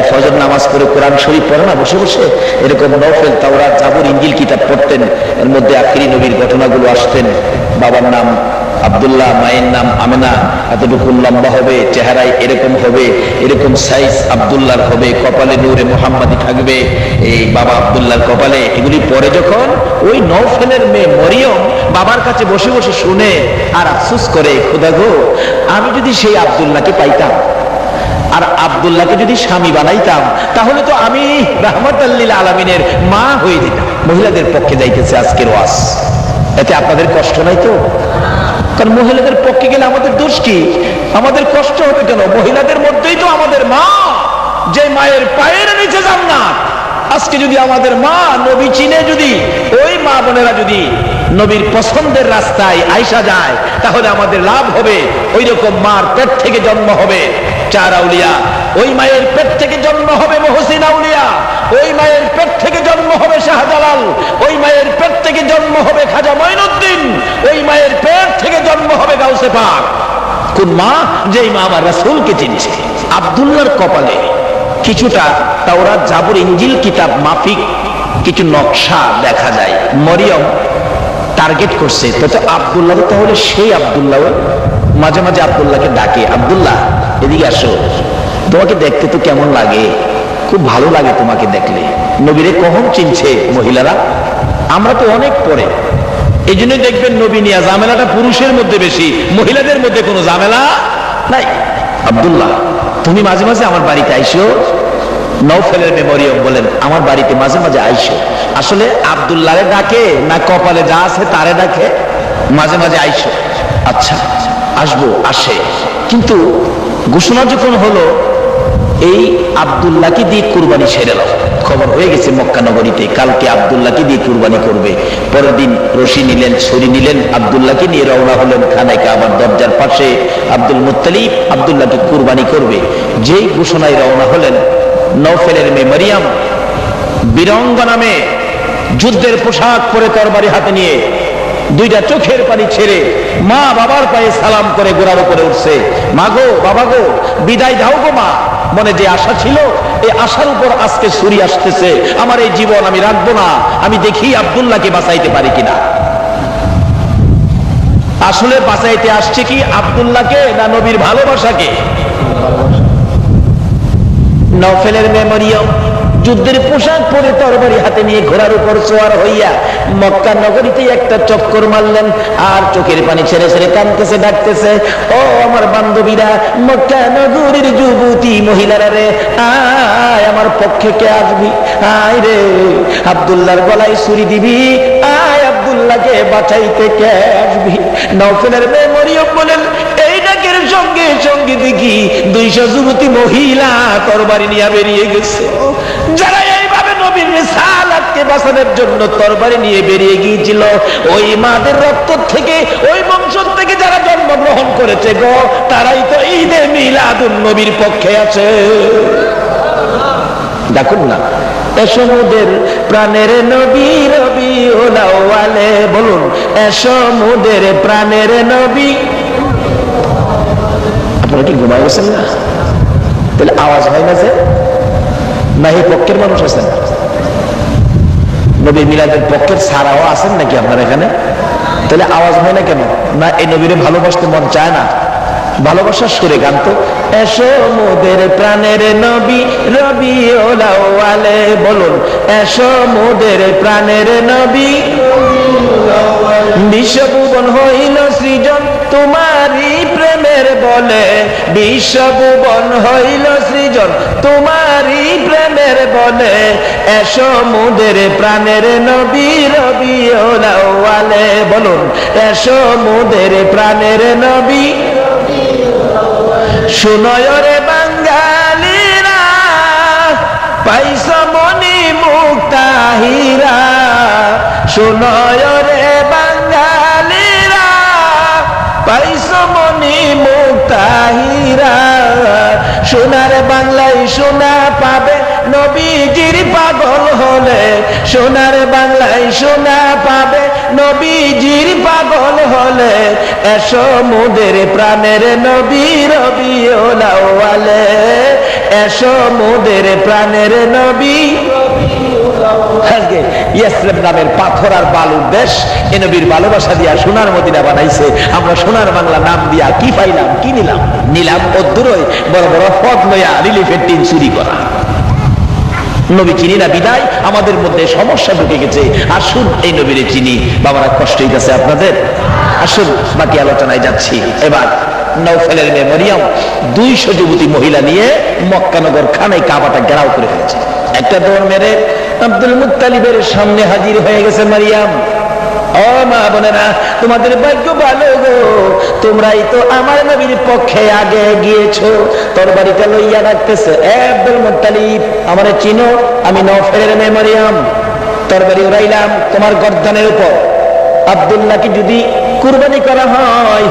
ফজর নামাজ পড়ে কোরআন শরীফ পড়ে না বসে বসে, এরকম নওফেল তাওরাত জাবুর ইনজিল কিতাব পড়তেন। এর মধ্যে আখিরি নবীর ঘটনাগুলো আসতেন। বাবার নাম আব্দুল্লাহ, মায়ের নাম আমেনা, এতটুকু লম্বা হবে, চেহারায় এরকম হবে, এরকম সাইজ আব্দুল্লাহর হবে, কপালে নূরে মুহাম্মাদি থাকবে এই বাবা আব্দুল্লাহর কপালে। এগুলি পরে যখন ওই নওফেলের মেয়ে মরিয়ম বাবার কাছে বসে বসে শুনে আর আফসোস করে, খোদা গো, আমি যদি সেই আব্দুল্লাহকে পাইতাম আর আব্দুল্লাহকে যদি স্বামী বানাইতাম, তাহলে তো আমি রাহমাতাল লিল আলামিনের মা হয়ে যেতাম। মহিলাদের পক্ষে যাইতেছে আজকের ওয়াজ, এতে আপনাদের কষ্ট নাই তো? কারণ মহিলাদের পক্ষে গেলে আমাদের দোষ কি? আমাদের কষ্ট হবে কেন? মহিলাদের মধ্যেই তো আমাদের মা, যে মায়ের পায়ের নিচে জান্নাত। আজকে যদি আমাদের মা নবী চিনে, যদি ওই মা বোনেরা যদি নবীর পছন্দের রাস্তায় আইসা যায়, তাহলে আমাদের লাভ হবে। ওই রকম মার পেট থেকে জন্ম হবে চার আউলিয়া, ওই মায়ের পেট থেকে জন্ম হবে মুহসিন আউলিয়া, ওই মায়ের পেট থেকে জন্ম হবে শাহজালাল, ওই মায়ের পেট থেকে জন্ম হবে খাজা মঈনুদ্দিন, ওই মায়ের পেট থেকে জন্ম হবে গাউসে পাক। কোন মা? যেই মা আমার রাসূলকে চিনছে। আব্দুল্লাহর কপালে কিছুটা তাওরাত জাবুর ইনজিল কিতাব মাফিক কিছু নকশা দেখা যায়। মরিয়ম টার্গেট করছে, তো আব্দুল্লাহ, তাহলে সেই আব্দুল্লাহ মাঝে মাঝে আব্দুল্লাহকে ডাকে, আব্দুল্লাহ এদিকে আসো, তোমাকে দেখতে তো কেমন লাগে, খুব ভালো লাগে তোমাকে দেখলে। নবীরে কখন চিনছে মহিলারা? আমরা তো অনেক পরে, এই জন্য দেখবেন নবী নিয়ে ঝামেলাটা পুরুষের মধ্যে বেশি, মহিলাদের মধ্যে কোনো ঝামেলা নাই। আব্দুল্লাহ, তুমি মাঝে মাঝে আমার বাড়িতে আইসো। নওফেলের মেয়ে মরিয়ম বলেন, আমার বাড়িতে মাঝে মাঝে আইসো। আসলে আব্দুল্লাহরে ডাকে না কপালে যা আছে তারে ডাকে? মাঝে মাঝে আইসো। আচ্ছা আসবো, আসে। কিন্তু ঘোষণা যখন হলো এই আব্দুল্লাহকে দিয়ে কুরবানি সেরে নাও, খবর হয়ে গেছে মক্কা নগরীতে, কালকে আব্দুল্লাহকে দিয়ে কুরবানি করবে। পরের দিন রশি নিলেন, ছুরি নিলেন, আব্দুল্লাহকে নিয়ে রওনা হলেন খানায় কাবার দরজার পাশে। আব্দুল মুত্তালিব আব্দুল্লাহকে কুরবানি করবে। যেই ঘোষণায় রওনা হলেন, নওফেলের মেয়ে মরিয়ম বীরঙ্গনা মেয়ে, যুদ্ধের পোশাক পরে তরবারি হাতে নিয়ে দুইটা চোখের পানি ছেড়ে মা বাবার পায়ে সালাম করে গোড়ার উপরে উঠছে। মা গো, বাবা গো, বিদায় দাও গো মা। মনে যে আশা ছিল, এই আশার উপর আজকে ছুরি আসতেছে। আমার এই জীবন আমি রাখবো না, আমি দেখি আব্দুল্লাহকে বাঁচাইতে পারি কিনা। আসলে বাঁচাইতে আসছে কি আব্দুল্লাহকে না নবীর ভালোবাসাকে? নওফেলের মেয়ে মরিয়ম যুদ্ধের পোশাক পরে তরবারি হাতে নিয়ে ঘোড়ার উপর সওয়ার হইয়া মক্কা নগরীতে একটা চক্কর মারলেন, আর চোখের পানি ছেড়ে ছেড়ে কাঁদতেছে, ডাকতেছে, ও আমার বান্ধবীরা, মক্কা নগরীর যুবতী মহিলারা রে, আয় আমার পক্ষে কে আসবি? আয় রে, আব্দুল্লাহর গলায় ছুরি দিবি, আয় আব্দুল্লাহকে বাঁচাইতে কে আসবি? নওফেলের মেয়ে মরিয়ম বলেন, এই ডাকের সঙ্গে সঙ্গে দেখি 200 যুবতী মহিলা তরবারি নিয়ে বেরিয়ে গেছে। যারা এইভাবে নবীর রিসালাতকে বাঁচানোর জন্য তরবারি নিয়ে বেরিয়ে গিয়েছিল, ওই মাদের রক্ত থেকে, ওই বংশ থেকে যারা জন্মগ্রহণ করেছে গো, তারাই তো ঈদে মিলাদুন নবীর পক্ষে আছে। দেখুন না, এসো মোদের প্রাণের নবী, রবিউল আউয়ালে, বলুন এসো মোদের প্রাণের নবী। আপনারা কি ঘুমায় গেছেন না? তাহলে আওয়াজ হয় না যে? না এই পক্ষের মানুষ আছেন? নবী মিলাদের পক্ষের সারাও আছেন নাকি আপনার এখানে? তাহলে আওয়াজ হয় না কেন? না এই নবীরে ভালোবাসতে মন চায় না? ভালোবাসার সুরে গান তো। এসো মোদের প্রাণের নবী রবিউল আউয়ালে, বলুন এসো মোদের প্রাণের নবী। বিশ্বভুবন হইল সৃজন তোমারই প্রেমের বলে, বিশ্বভুবন হইল সৃজন তোমারই প্রেমের বলে। এসো মোদের প্রাণের নবী রবিউল আউয়ালে, বলুন এসো মোদের প্রাণের নবী। শুনয় রে বাঙালিরা, পাইছ মনি মুক্তাহিরা। শুনয় রে বাঙালিরা, পাইছ মনি মুক্তাহিরা। সোনার বাংলায় সোনা পাবে নবীজির পাগল হলে, সোনার বাংলায় সোনা পাবে নবীজির পাগল হলে। এসো মোদের প্রাণের নবী রবিউল আউয়ালে, এসো মোদের প্রাণের নবী। আজকে ইসলাম নামের পাথর আর বালুর দেশ এ নবীর ভালোবাসা দিয়া সোনার মদিনা বানাইছে। আমরা সোনার বাংলা নাম দিয়া কি পাইলাম, কি নিলাম? নিলাম অদ্দুরই বড় বড় পদ লইয়া রিলিফের টিন চুরি করা। নবী চিনি না বিদায় আমাদের মধ্যে সমস্যা ঢুকে গেছে। আসুন এই নবীরে চিনি। বাবারা কষ্ট হইতেছে আপনাদের? আসুন বাকি আলোচনায় যাচ্ছি। এবার নওফেলের মেয়ে মরিয়ম 200 যুবতী মহিলা নিয়ে মক্কানগর খানায় কাবাটা ঘেরাও করে ফেলেছে। একটা দৌড় মেরে আব্দুল মুত্তালিবের সামনে হাজির হয়ে গেছে মারিয়াম। ও মা বোনেরা, তোমাদের ভাগ্য ভালো গো, তোমরাই তো আমার নবীর পক্ষে আগে গিয়েছো। তরবারিটা লইয়া রাখতেছে। আব্দুল মুত্তালিব, আমারে চিনো? আমি নওফেলের মেয়ে মারিয়াম। তরবারি উড়াইলাম তোমার গর্দানের উপর। আব্দুল্লাহকে যদি কুরবানি করা হয়,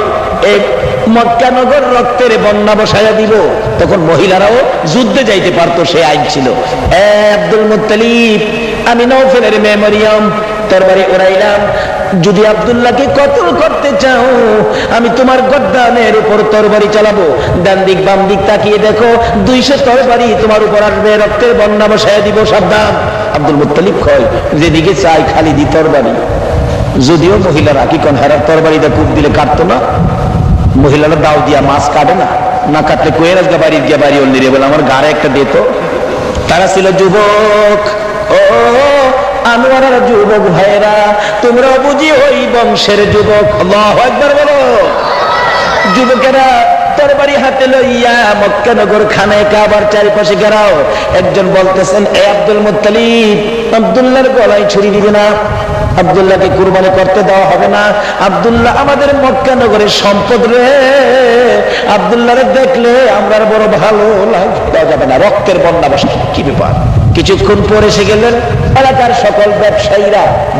এই মক্কানগর রক্তের বন্যা বসায়া দিব। তখন মহিলারাও যুদ্ধে যাইতে পারতো, সে আইন ছিল। আব্দুল মুত্তালিব, আমি নওফেলের মেয়ে মরিয়ম। তরবারি উড়াইলাম। যদি আব্দুল্লাহকে কতল করতে চাও, আমি তোমার গর্দানের উপর তরবারি চালাবো। ডান দিক বাম দিক তাকিয়ে দেখো, 200 তরবারি তোমার উপর আসবে, রক্তের বন্যা বসায়া দিব, সাবধান। আব্দুল মুত্তালিব কয়, যেদিকে চাই খালি দি তরবারি। যদিও মহিলারা কি কোন হেরার তরবারিটা কূপ দিলে কাটতো না। মহিলারা দাও দিয়া মাছ কাটে না, না কাটলে কোয়ের আজকে বাড়ির গিয়ে বাড়ি অন্য রে বলে আমার গাড়ে একটা দিত। তারা ছিল যুবক। ও আনোয়ারের যুবক ভাইরা, তোমরা বুঝি ওই বংশের যুবক। আল্লাহু আকবার বলো। যুবকেরা তরবারি হাতে লইয়া মক্কানগর খানায় কাবার চারিপাশে ঘেরাও। একজন বলতেছেন, এ আব্দুল মুত্তালিব, আব্দুল্লাহর গলায় ছুরি দিবে না, আব্দুল্লাহকে কুরবানি করতে দেওয়া হবে না। আব্দুল্লাহ আমাদের মক্কানগরের সম্পদ রে, আব্দুল্লাহরে দেখলে আমরা বড় ভালো দেওয়া যাবে না, রক্তের বন্যা বসে। কি ব্যাপার? কিছুক্ষণ পরে এসে গেলেন এলাকার সকল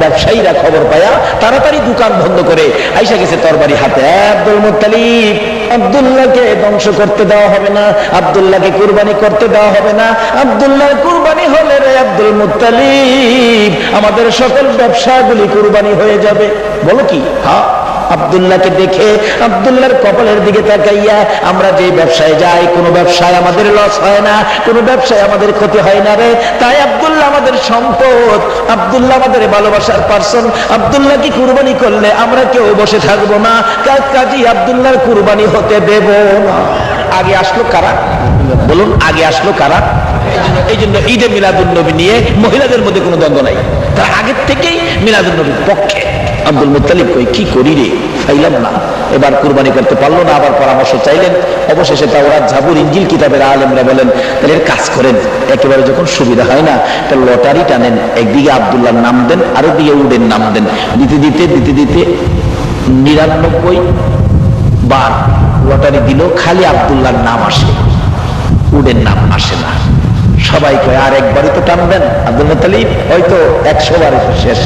ব্যবসায়ীরা খবর পায়া তাড়াতাড়ি দোকান বন্ধ করে আইসা গেছে তরবারি হাতে। আব্দুল মুত্তালিব, আব্দুল্লাহকে ধ্বংস করতে দেওয়া হবে না, আব্দুল্লাহকে কুরবানি করতে দেওয়া হবে না। আব্দুল্লাহ কুরবানি হলে রে আব্দুল মুত্তালিব, আমাদের সকল ব্যবসাগুলি কুরবানি হয়ে যাবে। বলো কি? হ্যাঁ। আব্দুল্লাহকে দেখে আব্দুল্লাহর কপালের দিকে তাকাইয়া, আমরা যে ব্যবসায় যাই, কোনো ব্যবসায় আমাদের লস হয় না, কোনো ব্যবসায় আমাদের ক্ষতি হয় না রে। তাই আব্দুল্লাহ আমাদের সম্পদ, আব্দুল্লাহ আমাদের ভালোবাসার পার্সন। আব্দুল্লাহকে কুরবানি করলে আমরা কেউ বসে থাকবো না, কাজী আব্দুল্লাহর কুরবানি হতে দেব না। আগে আসলো কারা? বলুন, আগে আসলো কারা? এই জন্য ঈদে মিলাদুন নবী নিয়ে মহিলাদের মধ্যে কোনো দ্বন্দ্ব নাই, তারা আগের থেকেই মিলাদুন নবীর পক্ষে। আব্দুল মুত্তালিব কই, কি করি রে, পাইলাম না। এবার কুরবানি করতে পারলো না, আবার পরামর্শ চাইলেন। অবশেষে তাওরাত, জাবুর, ইনজিল কিতাবের আলেমরা বলেন, তাহলে এর কাজ করেন, একেবারে যখন সুবিধা হয় না, একটা লটারি টানেন, একদিকে আব্দুল্লাহর নাম দেন, আরো দিকে উডের নাম দেন। দিতে দিতে 99 বার লটারি দিল, খালি আব্দুল্লাহর নাম আসে, উডের নাম আসে না। সবাই কয়, আর একবারই তো টানবেন। আব্দুল মুত্তালিব, হয়তো 100 বারে শেষ।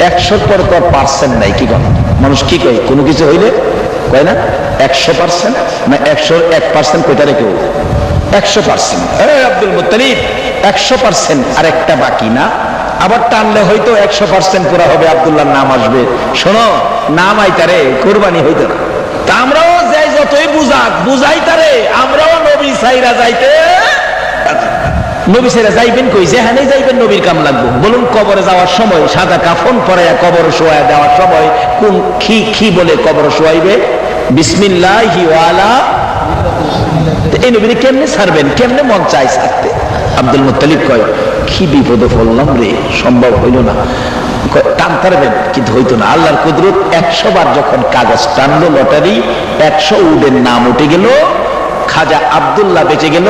100 পর তো পার্সেন্ট নাই। কি কন মানুষ কি কয়? কোনো কিছু হইলে কয় না 100% না 101% কইতারে কেউ 100%। আব্দুল মুত্তালিব 100% আর একটা বাকি না। আবার টানলে হয়তো 100% পুরা হবে, আব্দুল্লাহর নাম আসবে। শোনো, নাম আইতারে কোরবানি হইতো না। তা আমরাও যাই, যতই বুঝাই তারে, আমরাও নবী সাইরা যাইতে। নবী সাইরা যাইবেন কই? যেখানে যাইবেন নবীর কাম লাগবো। বলুন, কবরে যাওয়ার সময় সাদা কাফন পরাইয়া কবরে শোয়া দেওয়ার সময় কোন কি বলে কবরে শোয়াইবে? বিসমিল্লাহি ওয়ালা, এই নবীরে কেমনে ছাড়বেন, কেমনে মন চাই ছাড়তে? আব্দুল মুত্তালিব কয়, কি বিপদে পড়লাম রে, সম্ভব হইল না। টান তারবেন, কিন্তু হইতো না। আল্লাহর কুদরত, 100 বার যখন কাগজ টানলো লটারি, 100 উডের নাম উঠে গেল, খাজা আব্দুল্লাহ বেঁচে গেল।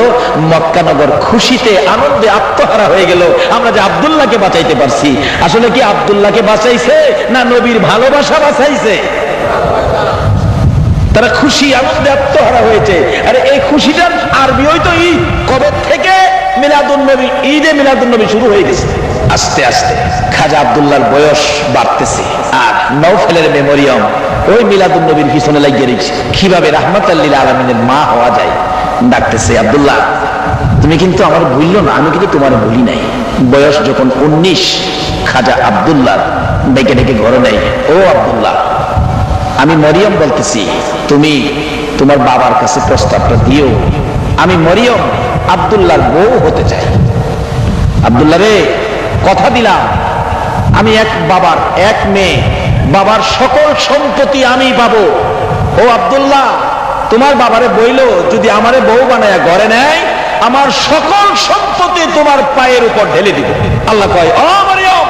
মক্কানগর খুশিতে আনন্দে আত্মহারা হয়ে গেল। আমরা যে আব্দুল্লাহকে বাঁচাইতে পারছি, আসলে কি আব্দুল্লাহকে বাঁচাইছে না নবীর ভালোবাসা বাঁচাইছে? তারা খুশি আনন্দে আত্মহারা হয়েছে। আরে এই খুশিটা আরবি হয়তো ঈদ, কবে থেকে মিলাদুন নবী, ঈদে মিলাদুন নবী শুরু হয়ে গেছে। আস্তে আস্তে খাজা আব্দুল্লাহর বয়স বাড়তেছে, আর নওফেলের মেমোরিয়াম ওই মিলাদুন নবীর পিছনে লাগিয়ে রেখেছে, কিভাবে রাহমাতাল লিল আলামিনের মা হওয়া যায়। ডাকতেছে, আব্দুল্লাহ তুমি কিন্তু আমার ভুললো না, আমি কিন্তু তোমার ভুলি নাই। বয়স যখন 19, খাজা আব্দুল্লাহ ডেকে ডেকে ঘরে নেই, ও আব্দুল্লাহ, আমি মরিয়ম বলতেছি, তুমি তোমার বাবার কাছে প্রস্তাবটা দিও, আমি মরিয়ম আব্দুল্লাহর বউ হতে চাই। আব্দুল্লাহ রে, কথা দিলাম, আমি এক বাবার এক মেয়ে, বাবার সকল সম্পত্তি আমি পাবো। ও আব্দুল্লাহ, তোমার বাবারে বইল যদি আমারে বউ বানায় ঘরে নেয়, আমার সকল সম্পত্তি তোমার পায়ের উপর ঢেলে দিব। আল্লাহ কয়, ও মরিয়ম,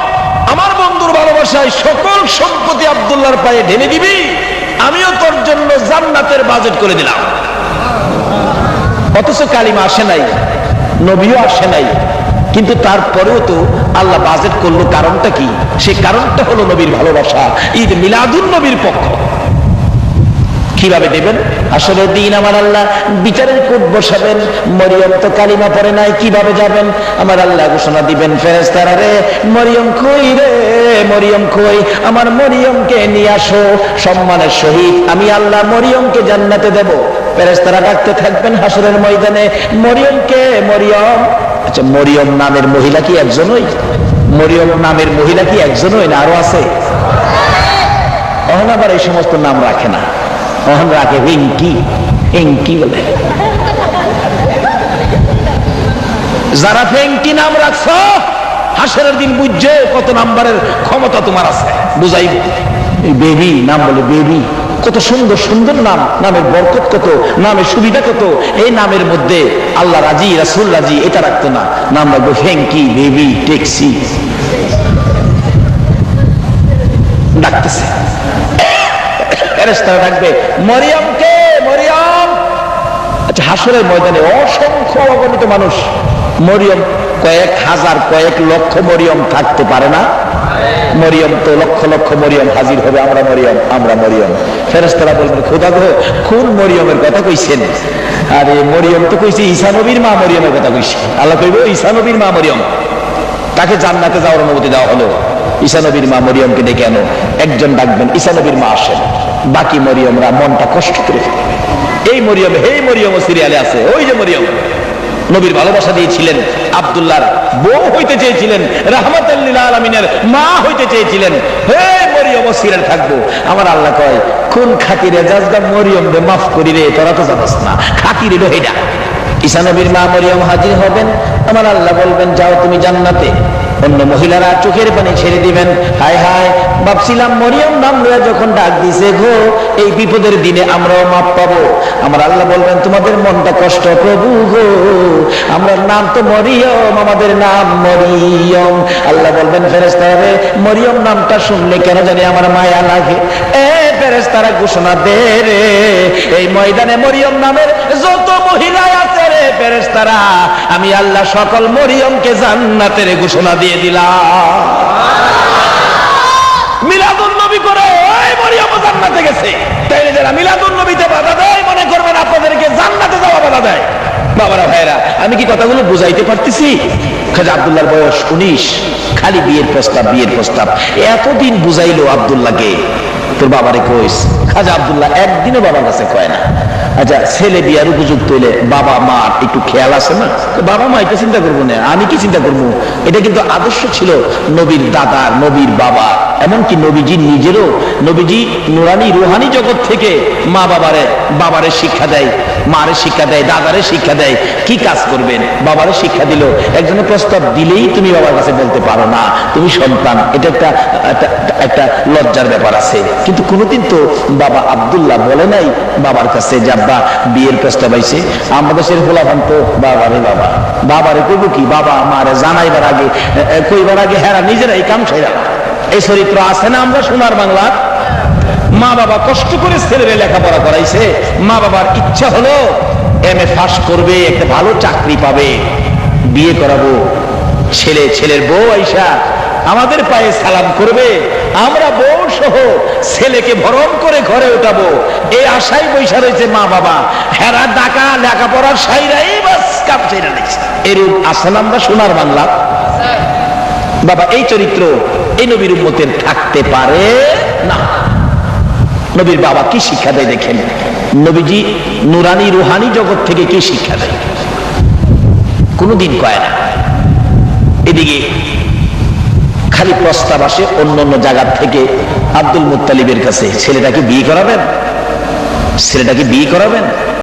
আমার বন্ধুর ভালোবাসায় সকল সম্পত্তি আব্দুল্লাহর পায়ে ঢেলে দিবি, আমিও তোর জন্য জান্নাতের বাজেট করে দিলাম। অথচ কালিমা আসে নাই, নবীও আসে নাই, কিন্তু তারপরেও তো আল্লাহ বাজেট করলো। কারণটা কি? সে কারণটা হলো নবীর ভালোবাসা, ঈদ মিলাদুন নবীর পক্ষ। কিভাবে দেবেন? আসলে দিন আমার আল্লাহ বিচারের কোর্ট বসাবেন। মরিয়ম তো কালিমা পড়ে নাই, কিভাবে যাবেন? আমার আল্লাহ ঘোষণা দিবেন, ফেরেশতারা রে, মরিয়ম কই রে, মরিয়ম কই, আমার মরিয়মকে নিয়ে আসো, সম্মানের সহিত আমি আল্লাহ মরিয়মকে জান্নাতে দেব। ফেরেশতারা ডাকতে থাকবেন হাসরের ময়দানে, মরিয়মকে, মরিয়ম। আচ্ছা, মরিয়ম নামের মহিলা কি একজনই? মরিয়ম নামের মহিলা কি একজনই না আরো আছে? অহন আবার এই সমস্ত নাম রাখে না, অহন রাখে হিংকি, হিংকি বলে। যারা ফেঙ্কি নাম রাখছো, হাসরের দিন বুঝছে কত নাম্বারের ক্ষমতা তোমার আছে, বুঝাইব। বেবি নাম বলে, বেবি, কত সুন্দর সুন্দর নাম, নামের বরকত কত, নামের সুবিধা কত। এই নামের মধ্যে আল্লাহ রাজি, রাসূল রাজি, এটা রাখতো না, নাম রাখবো ফেঙ্কি, বেবি, ট্যাক্সি। ডাকতেছে, ফেরেশতারা ডাকবে, মরিয়মকে, মরিয়ম। আচ্ছা, হাসরের ময়দানে অসংখ্য অগণিত মানুষ, মরিয়ম কয়েক হাজার, কয়েক লক্ষ মরিয়ম থাকতে পারে না? মরিয়ম তো লক্ষ লক্ষ মরিয়ম হাজির হবে, আমরা মরিয়ম, আমরা মরিয়ম। ফেরেশতারা বলবেন, খোদা গো, কোন মরিয়মের কথা কইছেন? আরে মরিয়ম তো কইছে ঈসা নবীর মা মরিয়মের কথা কইছে। আল্লাহ কইব, ঈসা নবীর মা মরিয়ম, তাকে জান্নাতে যাওয়ার অনুমতি দেওয়া হলো। ঈসা নবীর মা মরিয়মকে ডেকে আনো। একজন ডাকবেন, ঈসা নবীর মা আসেন। বাকি মরিয়মরা মনটা কষ্ট করে ফেলবে। এই মরিয়ম, হে মরিয়ম সিরিয়ালে আছে, ওই যে মরিয়ম নবীর ভালোবাসা দিয়েছিলেন, আব্দুল্লাহর বউ হইতে চেয়েছিলেন, রাহমাতাল লিল আলামিনের মা হইতে চেয়েছিলেন, হে মরিয়ম সিরিয়াল থাকবো। আমার আল্লাহ কয়, কোন খাতিরে জাজগা মরিয়ম রে মাফ করি রে, তোরা তো জানাস না, খাতিরে রহিডা। ঈসা নবীর মা মরিয়ম হাজির হবেন, আমার আল্লাহ বলবেন, যাও তুমি জান্নাতে। অন্য মহিলারা চোখের পানি ছেড়ে দিবেন, হায় হায়, ভাবছিলাম মরিয়ম নাম লইয়া যখন ডাক দিছে গো, এই বিপদের দিনে আমরাও মাপ পাবো। আমার আল্লাহ বলবেন, তোমাদের মনটা কষ্ট প্রভু গো, আমরা নাম তো মরিয়ম, আমাদের নাম মরিয়ম। আল্লাহ বলবেন, ফেরেশতারা রে, মরিয়ম নামটা শুনলে কেন জানি আমার মায়া লাগে। এ ফেরেশতারা ঘোষণা দে রে, এই ময়দানে মরিয়ম নামের যত মহিলা আছে রে ফেরেশতারা, আমি আল্লাহ সকল মরিয়মকে জান্নাতের ঘোষণা দিয়ে দিলাম। মিলাদুন নবী করে ওই মরিয়ম জান্নাতে গেছে। তাইলে যারা মিলাদুন নবীতে বাধা দেয়, মনে করবেন আপনাদেরকে জান্নাতে যাওয়া বাধা দেয়। বাবারা ভাইরা, আমি কি কথাগুলো বুঝাইতে পারতেছি? খাজা আব্দুল্লাহর বয়স 19, খালি বিয়ের প্রস্তাব, বিয়ের প্রস্তাব। এতদিন বুঝাইলো আব্দুল্লাহকে, তোর বাবারে কইস। খাজা আব্দুল্লাহ একদিনও বাবার কাছে কয় না। আচ্ছা, ছেলে বিয়ার উপযুক্ত হইলে বাবা মা একটু খেয়াল আছে না? বাবা মা এটা চিন্তা করবো না, আমি কি চিন্তা করবো? এটা কিন্তু আদর্শ ছিল নবীর দাদার, নবীর বাবা, এমনকি নবীজি নিজেরও। নবীজি নুরানি রুহানি জগৎ থেকে মা বাবারে শিক্ষা দেয়, মারে শিক্ষা দেয়, দাদারে শিক্ষা দেয়, কি কাজ করবেন? বাবারে শিক্ষা দিল। একজনের প্রস্তাব দিলেই তুমি বাবার কাছে বলতে পারো না, তুমি সন্তান, এটা একটা লজ্জার ব্যাপার আছে। কিন্তু কোনোদিন তো বাবা আব্দুল্লাহ বলে নাই বাবার কাছে যে আব্বা বিয়ের প্রস্তাব আইছে। আমাদের দেশের ফলাফল তো বাবারে বাবা, বাবারে কইব কি, বাবা মারে জানাইবার আগে কইবার আগে হেরা নিজেরাই কাম সেরা। এই চরিত্র আছে না আমরা সোনার বাংলার? মা বাবা কষ্ট করে ছেলেরে লেখাপড়া করাইছে, মা বাবার ইচ্ছা হলো এমএ পাস করবে, একটা ভালো চাকরি পাবে, বিয়ে করাবো। ছেলের বউ আইসা আমাদের পায়ে সালাম করবে, আমরা বউ সহ ছেলেকে ভরণ করে ঘরে উঠাবো, এই আশাই বৈশা রয়েছে মা বাবা। হেরা ডাকা লেখাপড়ার সাইরাই বাস কাম সেরা নিচ্ছে। এরূপ আসেন আমরা সোনার বাংলা। বাবা এই চরিত্র এই নবীর উম্মতের থাকতে পারে না। নবীর বাবা কি শিক্ষা দেয় দেখেন, নবীজি নুরানি রুহানি জগৎ থেকে কি শিক্ষা দেয়, কোনদিন কয় না। এদিকে খালি প্রস্তাব আসে অন্য অন্য জায়গার থেকে আব্দুল মুত্তালিবের কাছে, ছেলেটাকে বিয়ে করাবেন, ছেলেটাকে বিয়ে করাবেন।